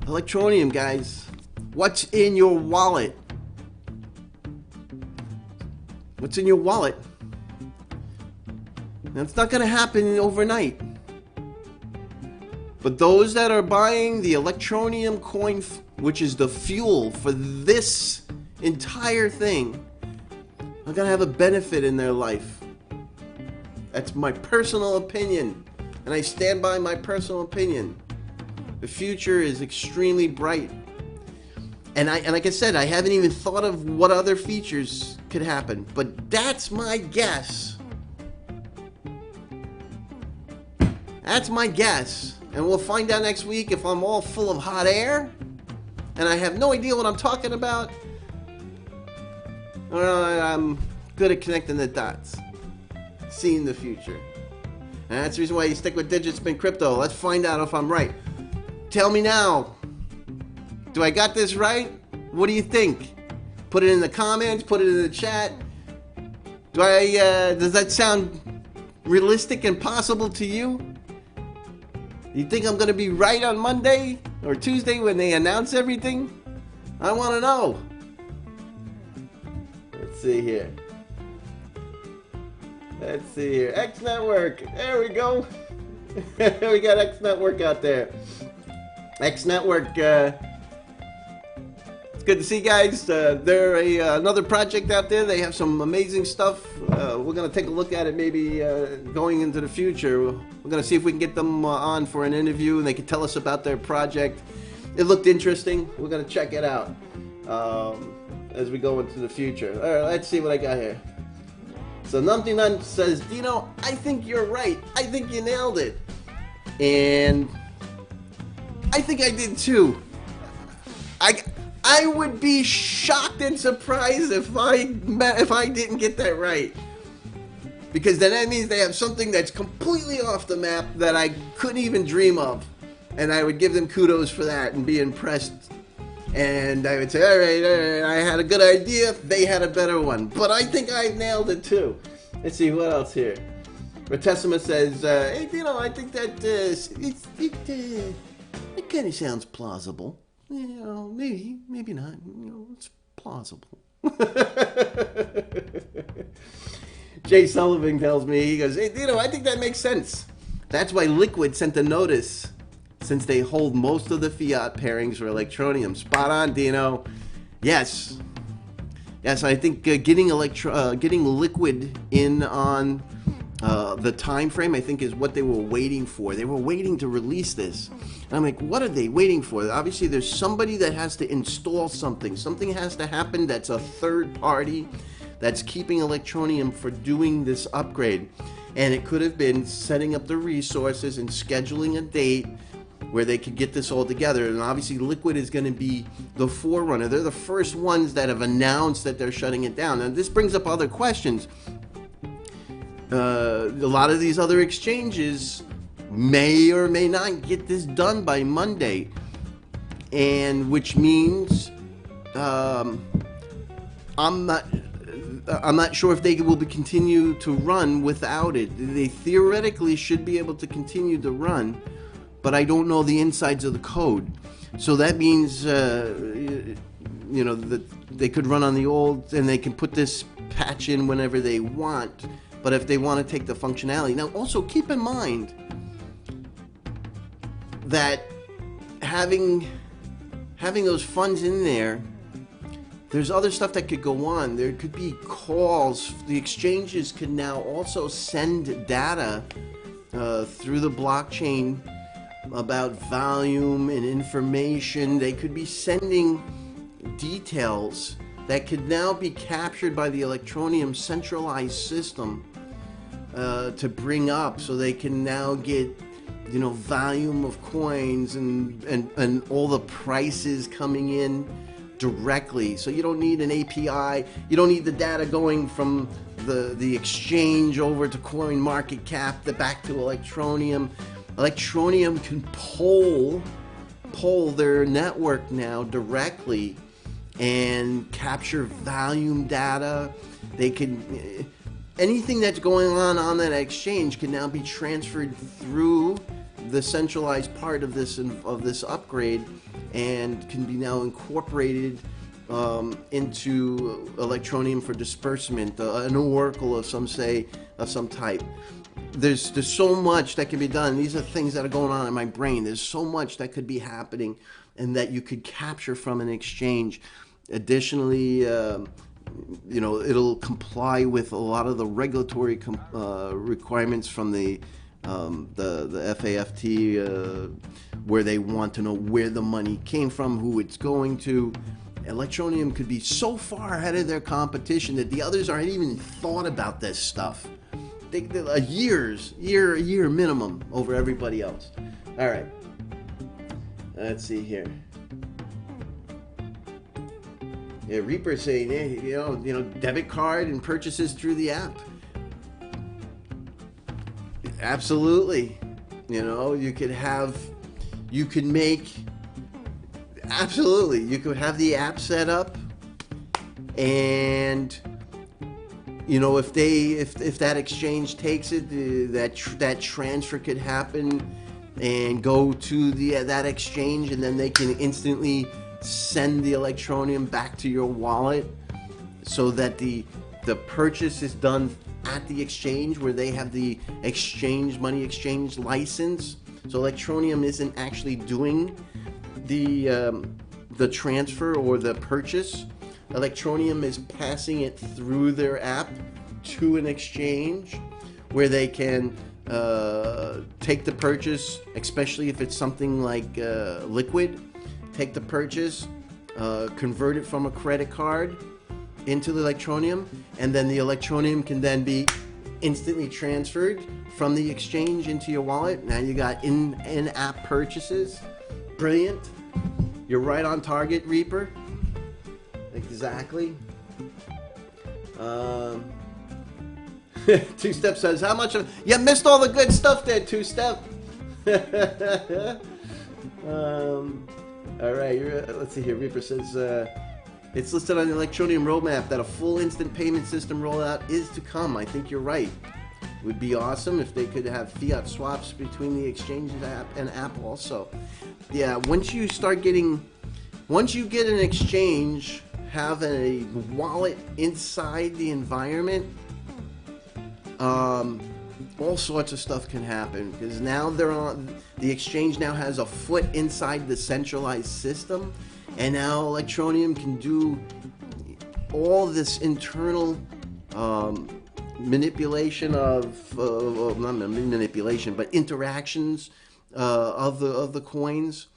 Electroneum, guys, what's in your wallet? What's in your wallet? Now, it's not going to happen overnight. But those that are buying the Electroneum coin, which is the fuel for this entire thing, are going to have a benefit in their life. That's my personal opinion. And I stand by my personal opinion. The future is extremely bright. And like I said, I haven't even thought of what other features could happen. But that's my guess. That's my guess. And we'll find out next week if I'm all full of hot air and I have no idea what I'm talking about, or I'm good at connecting the dots, seeing the future. And that's the reason why you stick with DigitSpin Crypto. Let's find out if I'm right. Tell me now. Do I got this right? What do you think? Put it in the comments. Put it in the chat. Does that sound realistic and possible to you? You think I'm going to be right on Monday or Tuesday when they announce everything? I want to know. Let's see here. X Network. There we go. We got X Network out there. X Network. It's good to see, guys. They're another project out there. They have some amazing stuff. We're going to take a look at it maybe going into the future. We're going to see if we can get them on for an interview and they can tell us about their project. It looked interesting. We're going to check it out as we go into the future. All right, let's see what I got here. So Numpty Nut says, Dino, I think you're right. I think you nailed it. And I think I did too. I would be shocked and surprised if I didn't get that right. Because then that means they have something that's completely off the map that I couldn't even dream of. And I would give them kudos for that and be impressed. And I would say, all right, I had a good idea. They had a better one. But I think I nailed it too. Let's see, what else here? Retessima says, hey, you know, I think that it kind of sounds plausible. You know, maybe not. You know, it's plausible. Jay Sullivan tells me, he goes, hey, Dino, I think that makes sense. That's why Liquid sent a notice, since they hold most of the fiat pairings for Electroneum. Spot on, Dino. Yes. Yes, I think getting Liquid in on the time frame, I think, is what they were waiting for. They were waiting to release this. And I'm like, what are they waiting for? Obviously, there's somebody that has to install something. Something has to happen that's a third party that's keeping Electroneum for doing this upgrade. And it could have been setting up the resources and scheduling a date where they could get this all together. And obviously Liquid is going to be the forerunner. They're the first ones that have announced that they're shutting it down. And this brings up other questions. A lot of these other exchanges may or may not get this done by Monday, and which means I'm not I'm not sure if they will continue to run without it. They theoretically should be able to continue to run, but I don't know the insides of the code. So that means, that they could run on the old, and they can put this patch in whenever they want. But if they want to take the functionality, now also keep in mind that having those funds in there, there's other stuff that could go on. There could be calls. The exchanges can now also send data through the blockchain about volume and information. They could be sending details that could now be captured by the Electroneum centralized system to bring up, so they can now get volume of coins and all the prices coming in directly. So you don't need an API. You don't need the data going from the exchange over to CoinMarketCap, back to Electroneum. Electroneum can poll their network now directly and capture volume data. They can anything that's going on that exchange can now be transferred through the centralized part of this upgrade, and can be now incorporated into Electroneum for disbursement, an oracle of some type. There's so much that can be done. These are things that are going on in my brain. There's so much that could be happening and that you could capture from an exchange. Additionally, it'll comply with a lot of the regulatory requirements from the FAFT, where they want to know where the money came from, who it's going to. Electroneum could be so far ahead of their competition that the others aren't even thought about this stuff. They're a year minimum over everybody else. All right, let's see here. Yeah, Reaper saying, debit card and purchases through the app. Absolutely. You could have the app set up, and if that exchange takes it, that transfer could happen and go to that exchange, and then they can instantly send the Electroneum back to your wallet, so that the purchase is done at the exchange where they have the money exchange license. So Electroneum isn't actually doing the transfer or the purchase. Electroneum is passing it through their app to an exchange where they can take the purchase, especially if it's something like liquid. Take the purchase, convert it from a credit card into the Electroneum, and then the Electroneum can then be instantly transferred from the exchange into your wallet. Now you got in-app purchases. Brilliant. You're right on target, Reaper. Exactly. Two Step says, how much of... You missed all the good stuff there, Two Step. All right, let's see here. Reaper says, it's listed on the Electroneum roadmap that a full instant payment system rollout is to come. I think you're right. It would be awesome if they could have fiat swaps between the exchange and app also. Yeah, once you get an exchange, have a wallet inside the environment, all sorts of stuff can happen, because now the exchange now has a foot inside the centralized system, and now Electroneum can do all this internal manipulation not manipulation, but interactions of the coins,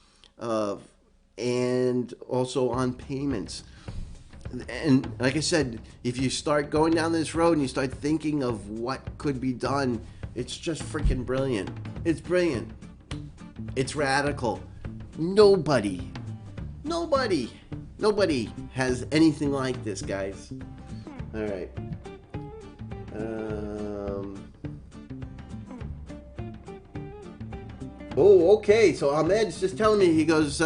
and also on payments. And like I said, if you start going down this road and you start thinking of what could be done, it's just freaking brilliant. It's brilliant. It's radical. Nobody has anything like this, guys. All right. Oh, okay. So Ahmed's just telling me, he goes,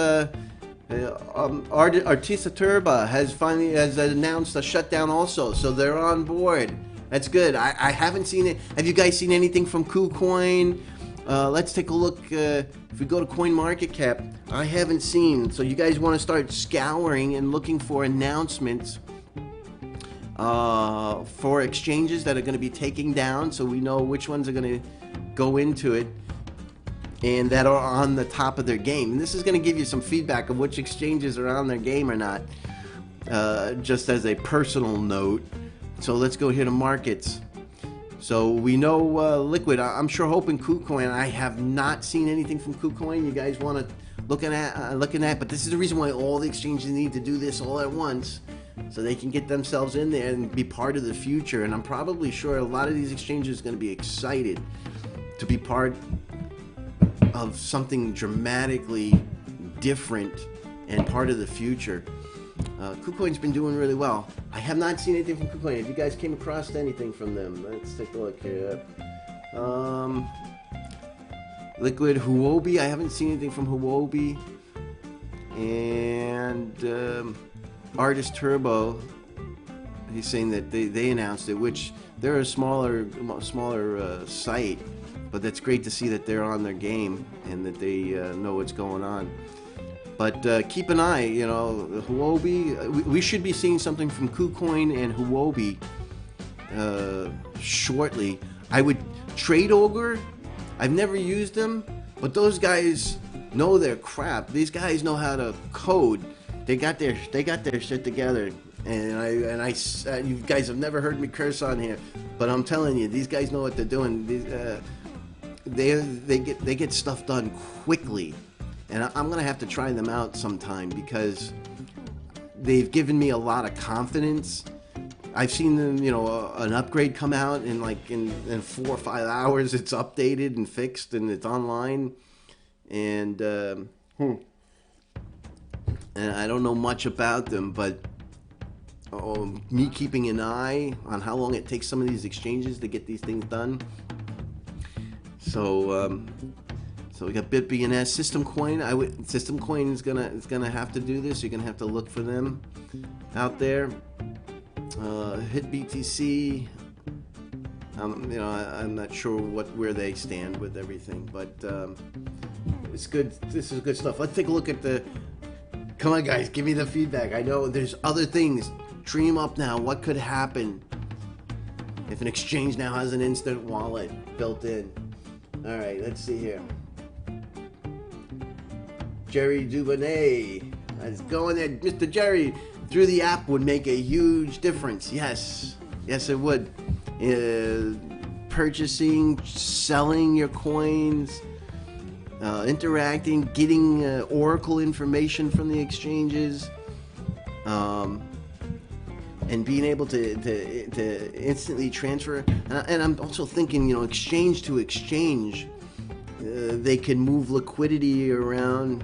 Artista Turba has announced a shutdown also, so they're on board. That's good. I haven't seen it. Have you guys seen anything from KuCoin? Let's take a look. If we go to CoinMarketCap, I haven't seen. So you guys want to start scouring and looking for announcements for exchanges that are going to be taking down, so we know which ones are going to go into it and that are on the top of their game. And this is going to give you some feedback of which exchanges are on their game or not, just as a personal note. So let's go here to markets. So we know Liquid. I'm sure hoping KuCoin. I have not seen anything from KuCoin. You guys want to looking at, but this is the reason why all the exchanges need to do this all at once, so they can get themselves in there and be part of the future. And I'm probably sure a lot of these exchanges are going to be excited to be part of something dramatically different and part of the future. KuCoin's been doing really well. I have not seen anything from KuCoin. If you guys came across anything from them, let's take a look here. Liquid, Huobi, I haven't seen anything from Huobi. And Artist Turbo, he's saying that they announced it, which they're a smaller site, but that's great to see that they're on their game and that they know what's going on. But keep an eye, Huobi, we should be seeing something from KuCoin and Huobi shortly. I would trade Ogre. I've never used them, but those guys know their crap. These guys know how to code. They got their shit together. And you guys have never heard me curse on here, but I'm telling you, these guys know what they're doing. They get stuff done quickly. And I'm going to have to try them out sometime because they've given me a lot of confidence. I've seen them, an upgrade come out in 4 or 5 hours. It's updated and fixed and it's online. And I don't know much about them, but me keeping an eye on how long it takes some of these exchanges to get these things done. So we got BitBNS, System Coin is gonna have to do this. You're gonna have to look for them out there. Hit BTC. I'm not sure where they stand with everything, but it's good. This is good stuff. Let's take a look at the. Come on, guys, give me the feedback. I know there's other things. Dream up now. What could happen if an exchange now has an instant wallet built in? All right, let's see here. Jerry Dubonnet. Let's go in there. Mr. Jerry, through the app would make a huge difference. Yes, it would. Purchasing, selling your coins, interacting, getting Oracle information from the exchanges, and being able to instantly transfer. And I'm also thinking, exchange to exchange, they can move liquidity around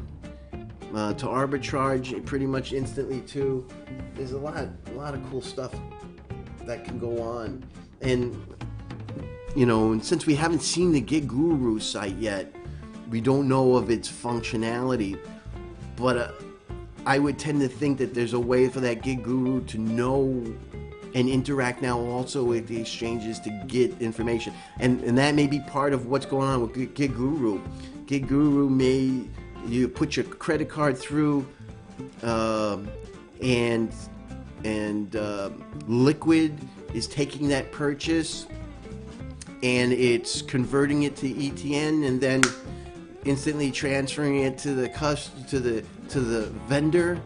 to arbitrage pretty much instantly too. There's a lot of cool stuff that can go on. And and since we haven't seen the Gig Guru site yet, we don't know of its functionality. But I would tend to think that there's a way for that Gig Guru to know and interact now also with the exchanges to get information. And that may be part of what's going on with Gig Guru. Gig Guru you put your credit card through, and Liquid is taking that purchase and it's converting it to ETN and then instantly transferring it to the vendor.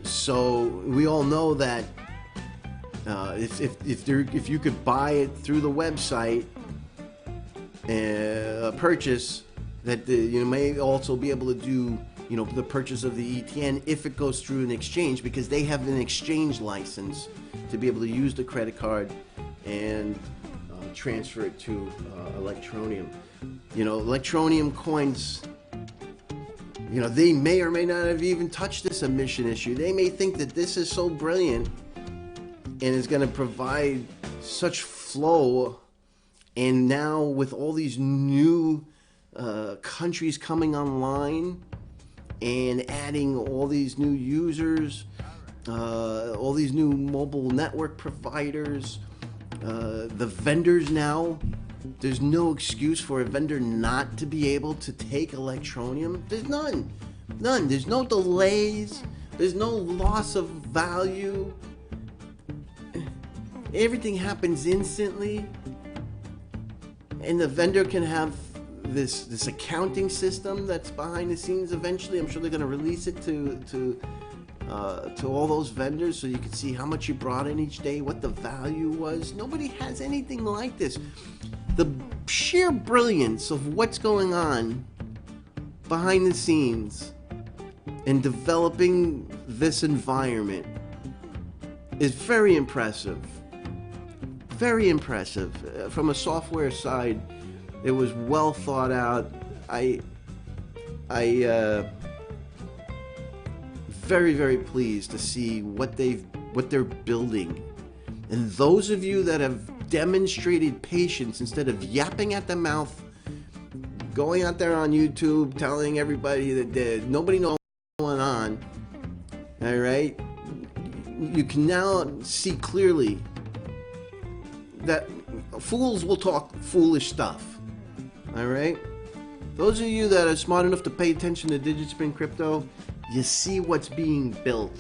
So we all know that if you could buy it through the website, a purchase, that you may also be able to do the purchase of the ETN if it goes through an exchange, because they have an exchange license to be able to use the credit card and transfer it to Electroneum. Electroneum coins, they may or may not have even touched this emission issue. They may think that this is so brilliant and is going to provide such flow. And now with all these new countries coming online, and adding all these new users, all these new mobile network providers, the vendors now. There's no excuse for a vendor not to be able to take Electroneum. There's none. None. There's no delays. There's no loss of value. Everything happens instantly. And the vendor can have this accounting system that's behind the scenes eventually. I'm sure they're going to release it to all those vendors so you can see how much you brought in each day, what the value was. Nobody has anything like this. The sheer brilliance of what's going on behind the scenes in developing this environment is very impressive. Very impressive. From a software side, it was well thought out. Very, very pleased to see what they're building. And those of you that have demonstrated patience instead of yapping at the mouth, going out there on YouTube telling everybody that nobody knows what's going on, all right, you can now see clearly that fools will talk foolish stuff. All right, those of you that are smart enough to pay attention to DigitSpin Crypto, you see what's being built.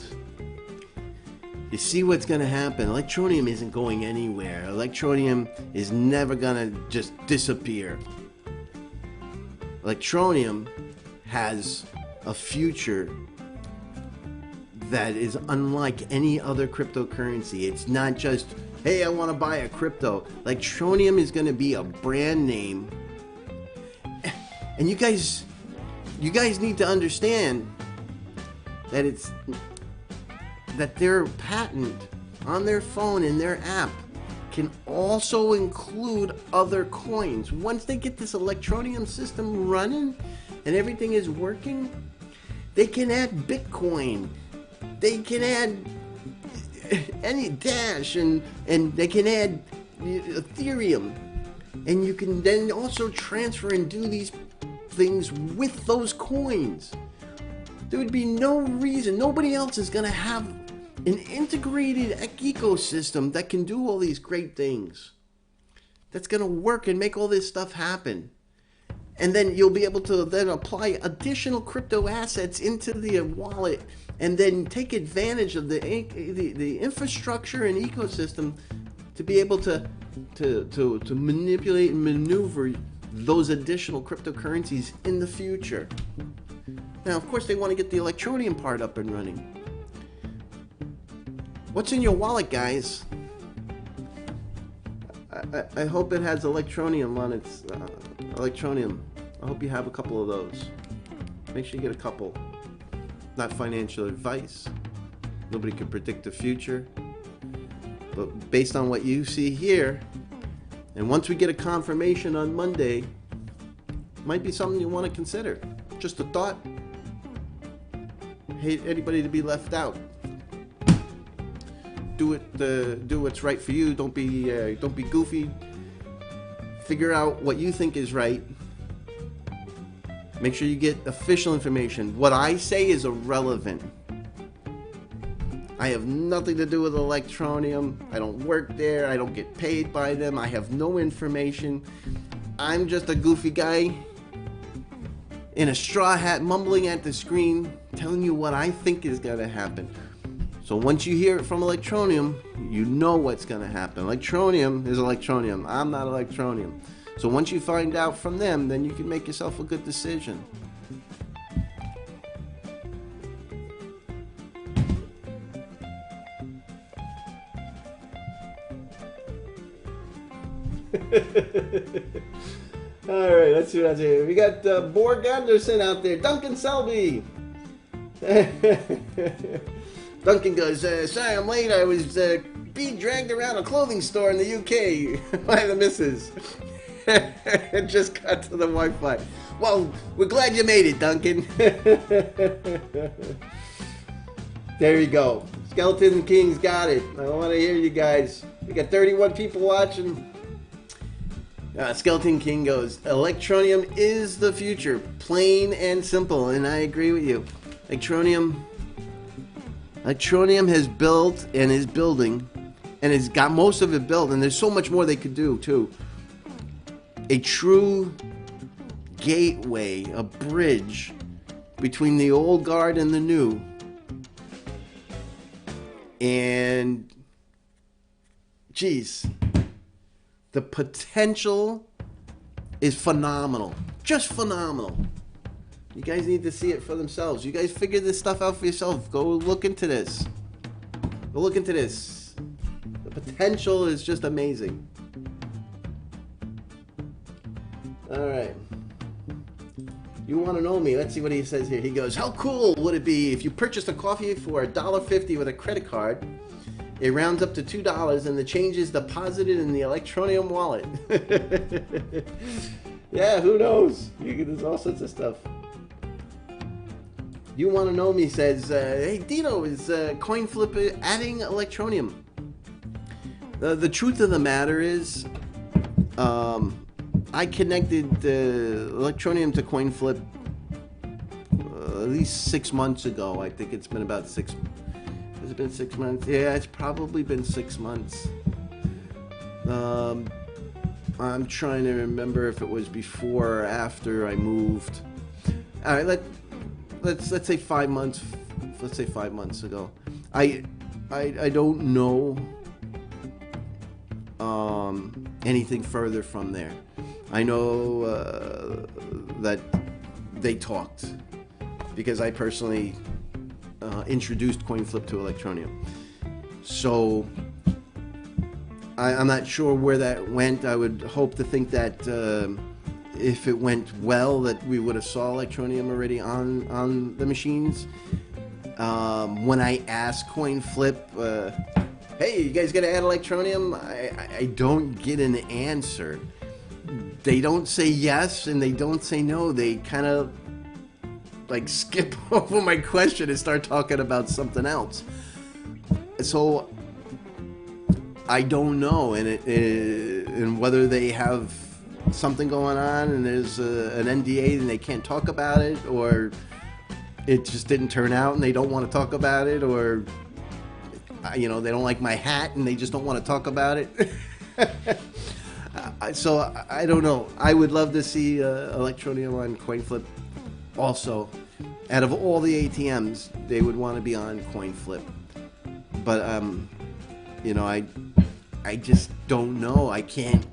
You see what's going to happen. Electroneum isn't going anywhere. Electroneum is never going to just disappear. Electroneum has a future that is unlike any other cryptocurrency. It's not just, hey, I want to buy a crypto. Electroneum is going to be a brand name. And you guys need to understand that their patent on their phone in their app can also include other coins. Once they get this Electroneum system running and everything is working, they can add Bitcoin, they can add any Dash, and they can add Ethereum, and you can then also transfer and do these things with those coins. There would be no reason, nobody else is going to have an integrated ecosystem that can do all these great things, that's going to work and make all this stuff happen. And then you'll be able to then apply additional crypto assets into the wallet and then take advantage of the infrastructure and ecosystem to be able to manipulate and maneuver those additional cryptocurrencies in the future. Now, of course, they want to get the Electroneum part up and running. What's in your wallet, guys? I hope it has Electroneum on its Electroneum. I hope you have a couple of those. Make sure you get a couple. Not financial advice. Nobody can predict the future. But based on what you see here, and once we get a confirmation on Monday, might be something you want to consider. Just a thought. Hate anybody to be left out. Do what's right for you. Don't be goofy. Figure out what you think is right. Make sure you get official information. What I say is irrelevant. I have nothing to do with Electroneum. I don't work there. I don't get paid by them. I have no information. I'm just a goofy guy in a straw hat mumbling at the screen telling you what I think is going to happen. So once you hear it from Electroneum, you know what's going to happen. Electroneum is Electroneum. I'm not Electroneum. So once you find out from them, then you can make yourself a good decision. All right, let's see what's here. We got Borg Anderson out there. Duncan Selby. Duncan goes, sorry I'm late. I was being dragged around a clothing store in the UK by the missus. Just got to the Wi-Fi. Well, we're glad you made it, Duncan. There you go. Skeleton King's got it. I want to hear you guys. We got 31 people watching. Skeleton King goes, Electroneum is the future, plain and simple, and I agree with you. Electroneum has built and is building, and has got most of it built, and there's so much more they could do too. A true gateway, a bridge between the old guard and the new. And geez, the potential is phenomenal. Just phenomenal. You guys need to see it for themselves. You guys figure this stuff out for yourself. Go look into this. Go look into this. The potential is just amazing. All right. You want to know me? Let's see what he says here. He goes, how cool would it be if you purchased a coffee for $1.50 with a credit card? It rounds up to $2 and the change is deposited in the Electroneum wallet. Yeah, who knows? There's all sorts of stuff. You want to know me says, hey Dino, is CoinFlip adding Electroneum? The truth of the matter is, I connected Electroneum to CoinFlip at least 6 months ago. I think it's been about 6 months. Has it been 6 months? Yeah, it's probably been 6 months. I'm trying to remember if it was before or after I moved. All right, let's say 5 months. Let's say 5 months ago. I don't know anything further from there. I know that they talked because I personally introduced CoinFlip to Electroneum. So I'm not sure where that went. I would hope to think that if it went well, that we would have saw Electroneum already on the machines. When I asked CoinFlip, hey, you guys gonna add Electroneum? I don't get an answer. They don't say yes and they don't say no. They kind of like skip over my question and start talking about something else. So I don't know, and whether they have something going on and there's an NDA and they can't talk about it, or it just didn't turn out and they don't want to talk about it, or they don't like my hat and they just don't want to talk about it. So I don't know. I would love to see Electroneum on CoinFlip. Also, out of all the ATMs, they would want to be on CoinFlip. But I just don't know. I can't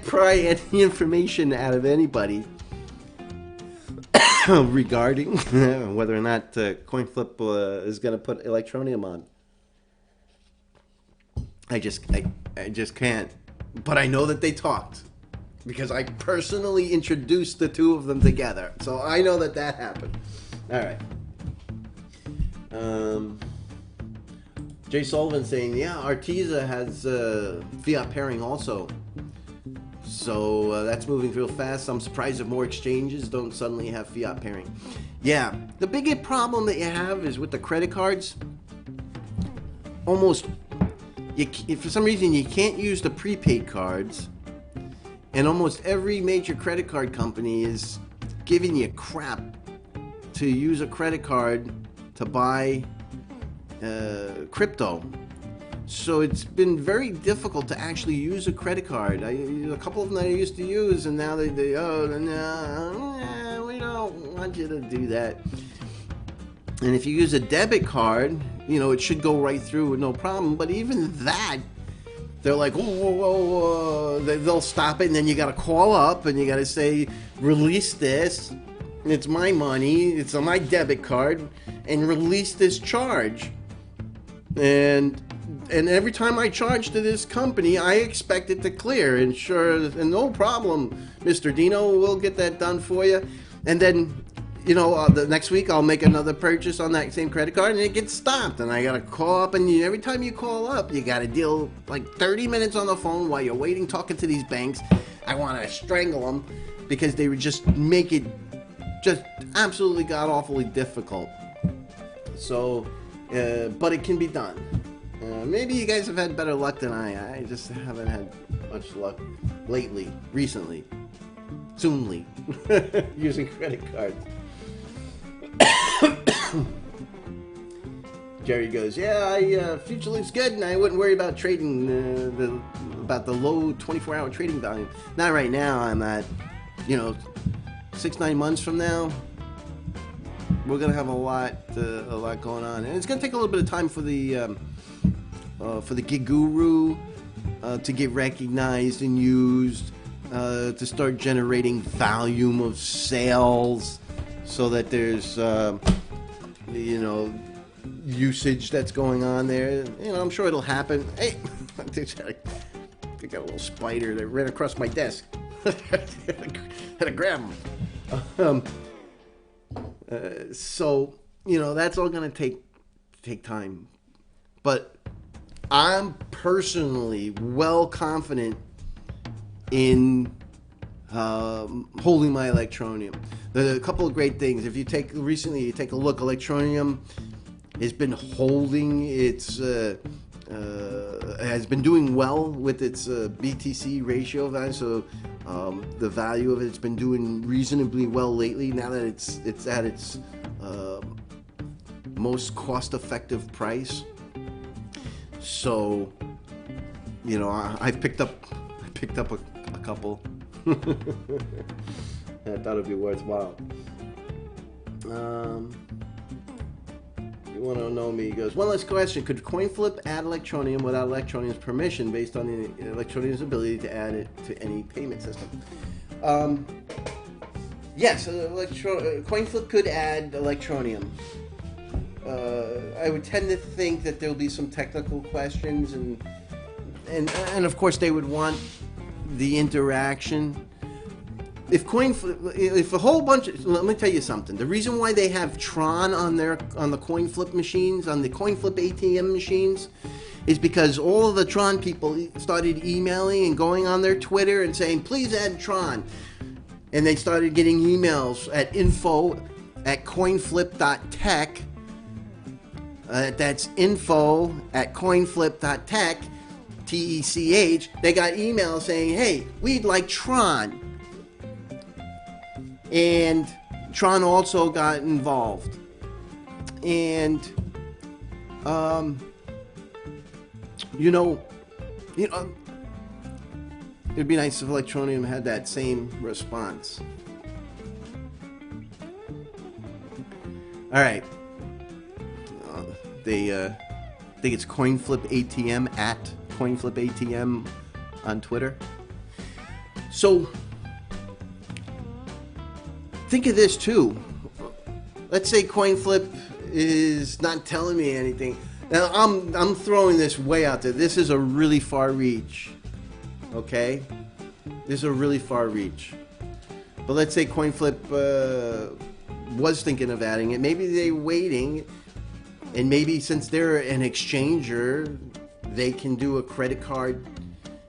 pry any information out of anybody regarding whether or not CoinFlip is going to put Electroneum on. I just can't. But I know that they talked because I personally introduced the two of them together. So I know that happened. All right. Jay Sullivan saying, yeah, Arteza has fiat pairing also. So that's moving real fast. I'm surprised if more exchanges don't suddenly have fiat pairing. Yeah, the biggest problem that you have is with the credit cards. If for some reason you can't use the prepaid cards, and almost every major credit card company is giving you crap to use a credit card to buy crypto. So it's been very difficult to actually use a credit card. A couple of them that I used to use, and now they no, we don't want you to do that. And if you use a debit card, it should go right through with no problem. But even that, they're like, whoa. They'll stop it, and then you got to call up, and you got to say, release this. It's my money. It's on my debit card, and release this charge. And every time I charge to this company, I expect it to clear. And no problem, Mr. Dino, we'll get that done for you. And then, the next week I'll make another purchase on that same credit card and it gets stopped. And I got to call up, and every time you call up, you got to deal like 30 minutes on the phone while you're waiting, talking to these banks. I want to strangle them because they would just make it just absolutely god-awfully difficult. So, but it can be done. Maybe you guys have had better luck than I. I just haven't had much luck lately, recently, soonly, using credit cards. Jerry goes, yeah, future looks good, and I wouldn't worry about trading about the low 24-hour trading volume. Not right now. I'm at, 6-9 months from now, we're gonna have a lot going on, and it's gonna take a little bit of time for the gig guru to get recognized and used, to start generating volume of sales, so that there's usage that's going on there. I'm sure it'll happen. Hey, I got a little spider that ran across my desk. Had to grab him. So that's all gonna take time, but I'm personally well confident in holding my Electroneum. There are a couple of great things. If you take a look, Electroneum has been holding its has been doing well with its BTC ratio value. So the value of it's been doing reasonably well lately. Now that it's at its most cost-effective price. So I've picked up a couple. I thought it'd be worthwhile. You want to know me? He goes, one last question. Could CoinFlip add Electroneum without Electroneum's permission based on the Electroneum's ability to add it to any payment system? Yes, CoinFlip could add Electroneum. I would tend to think that there'll be some technical questions, and of course they would want the interaction. If a whole bunch of, let me tell you something. The reason why they have Tron on the CoinFlip machines, on the CoinFlip ATM machines, is because all of the Tron people started emailing and going on their Twitter and saying, please add Tron. And they started getting emails at info@coinflip.tech. That's info@coinflip.tech, TECH. They got emails saying, hey, we'd like Tron. And Tron also got involved. And, it'd be nice if Electroneum had that same response. All right. They think it's CoinFlip ATM at CoinFlip ATM on Twitter. So think of this too. Let's say CoinFlip is not telling me anything. Now I'm throwing this way out there. This is a really far reach. Okay? This is a really far reach. But let's say CoinFlip was thinking of adding it. Maybe they're waiting, and maybe since they're an exchanger, they can do a credit card,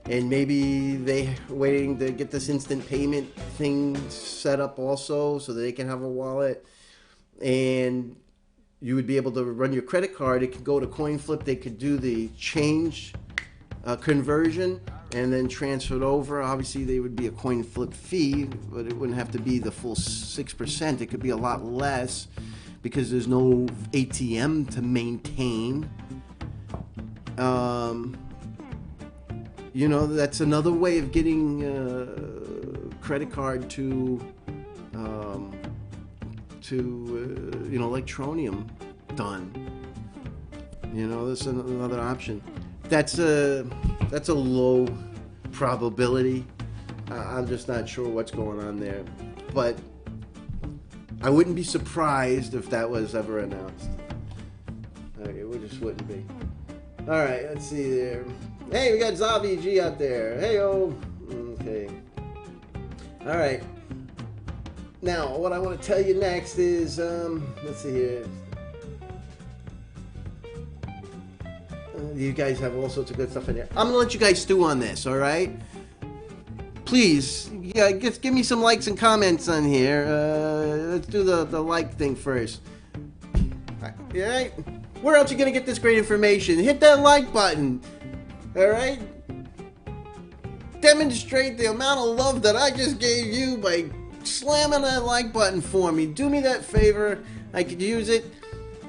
and maybe they're waiting to get this instant payment thing set up also so that they can have a wallet, and you would be able to run your credit card. It could go to CoinFlip. They could do the change conversion and then transfer it over. Obviously, there would be a CoinFlip fee, but it wouldn't have to be the full 6%. It could be a lot less because there's no ATM to maintain. That's another way of getting credit card to Electroneum done. That's another option. That's a low probability. I'm just not sure what's going on there, but I wouldn't be surprised if that was ever announced. Okay, we just wouldn't be. All right, let's see there. Hey, we got Zavi G out there. Hey-o. Okay. All right. Now, what I want to tell you next is, let's see here. You guys have all sorts of good stuff in there. I'm going to let you guys stew on this, all right? Please, just give me some likes and comments on here. Let's do the like thing first. Alright? Where else are you going to get this great information? Hit that like button. Alright? Demonstrate the amount of love that I just gave you by slamming that like button for me. Do me that favor. I could use it.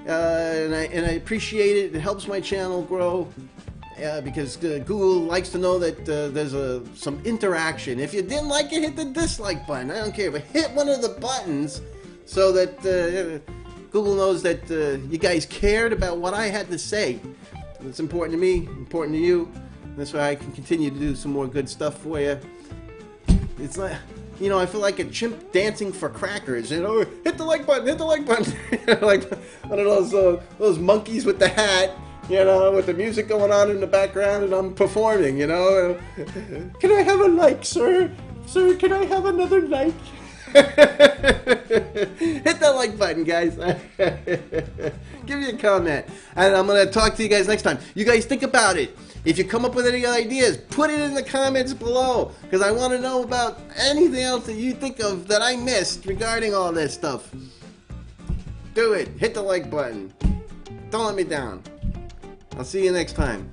And I appreciate it. It helps my channel grow. Because Google likes to know that there's some interaction. If you didn't like it, hit the dislike button. I don't care, but hit one of the buttons so that Google knows that you guys cared about what I had to say. It's important to me, important to you. That's why I can continue to do some more good stuff for you. It's like, you know, I feel like a chimp dancing for crackers. You know, hit the like button, hit the like button. Like one of those monkeys with the hat. You know, with the music going on in the background and I'm performing, you know. Can I have a like, sir? Sir, can I have another like? Hit that like button, guys. Give me a comment. And I'm going to talk to you guys next time. You guys think about it. If you come up with any ideas, put it in the comments below. Because I want to know about anything else that you think of that I missed regarding all this stuff. Do it. Hit the like button. Don't let me down. I'll see you next time.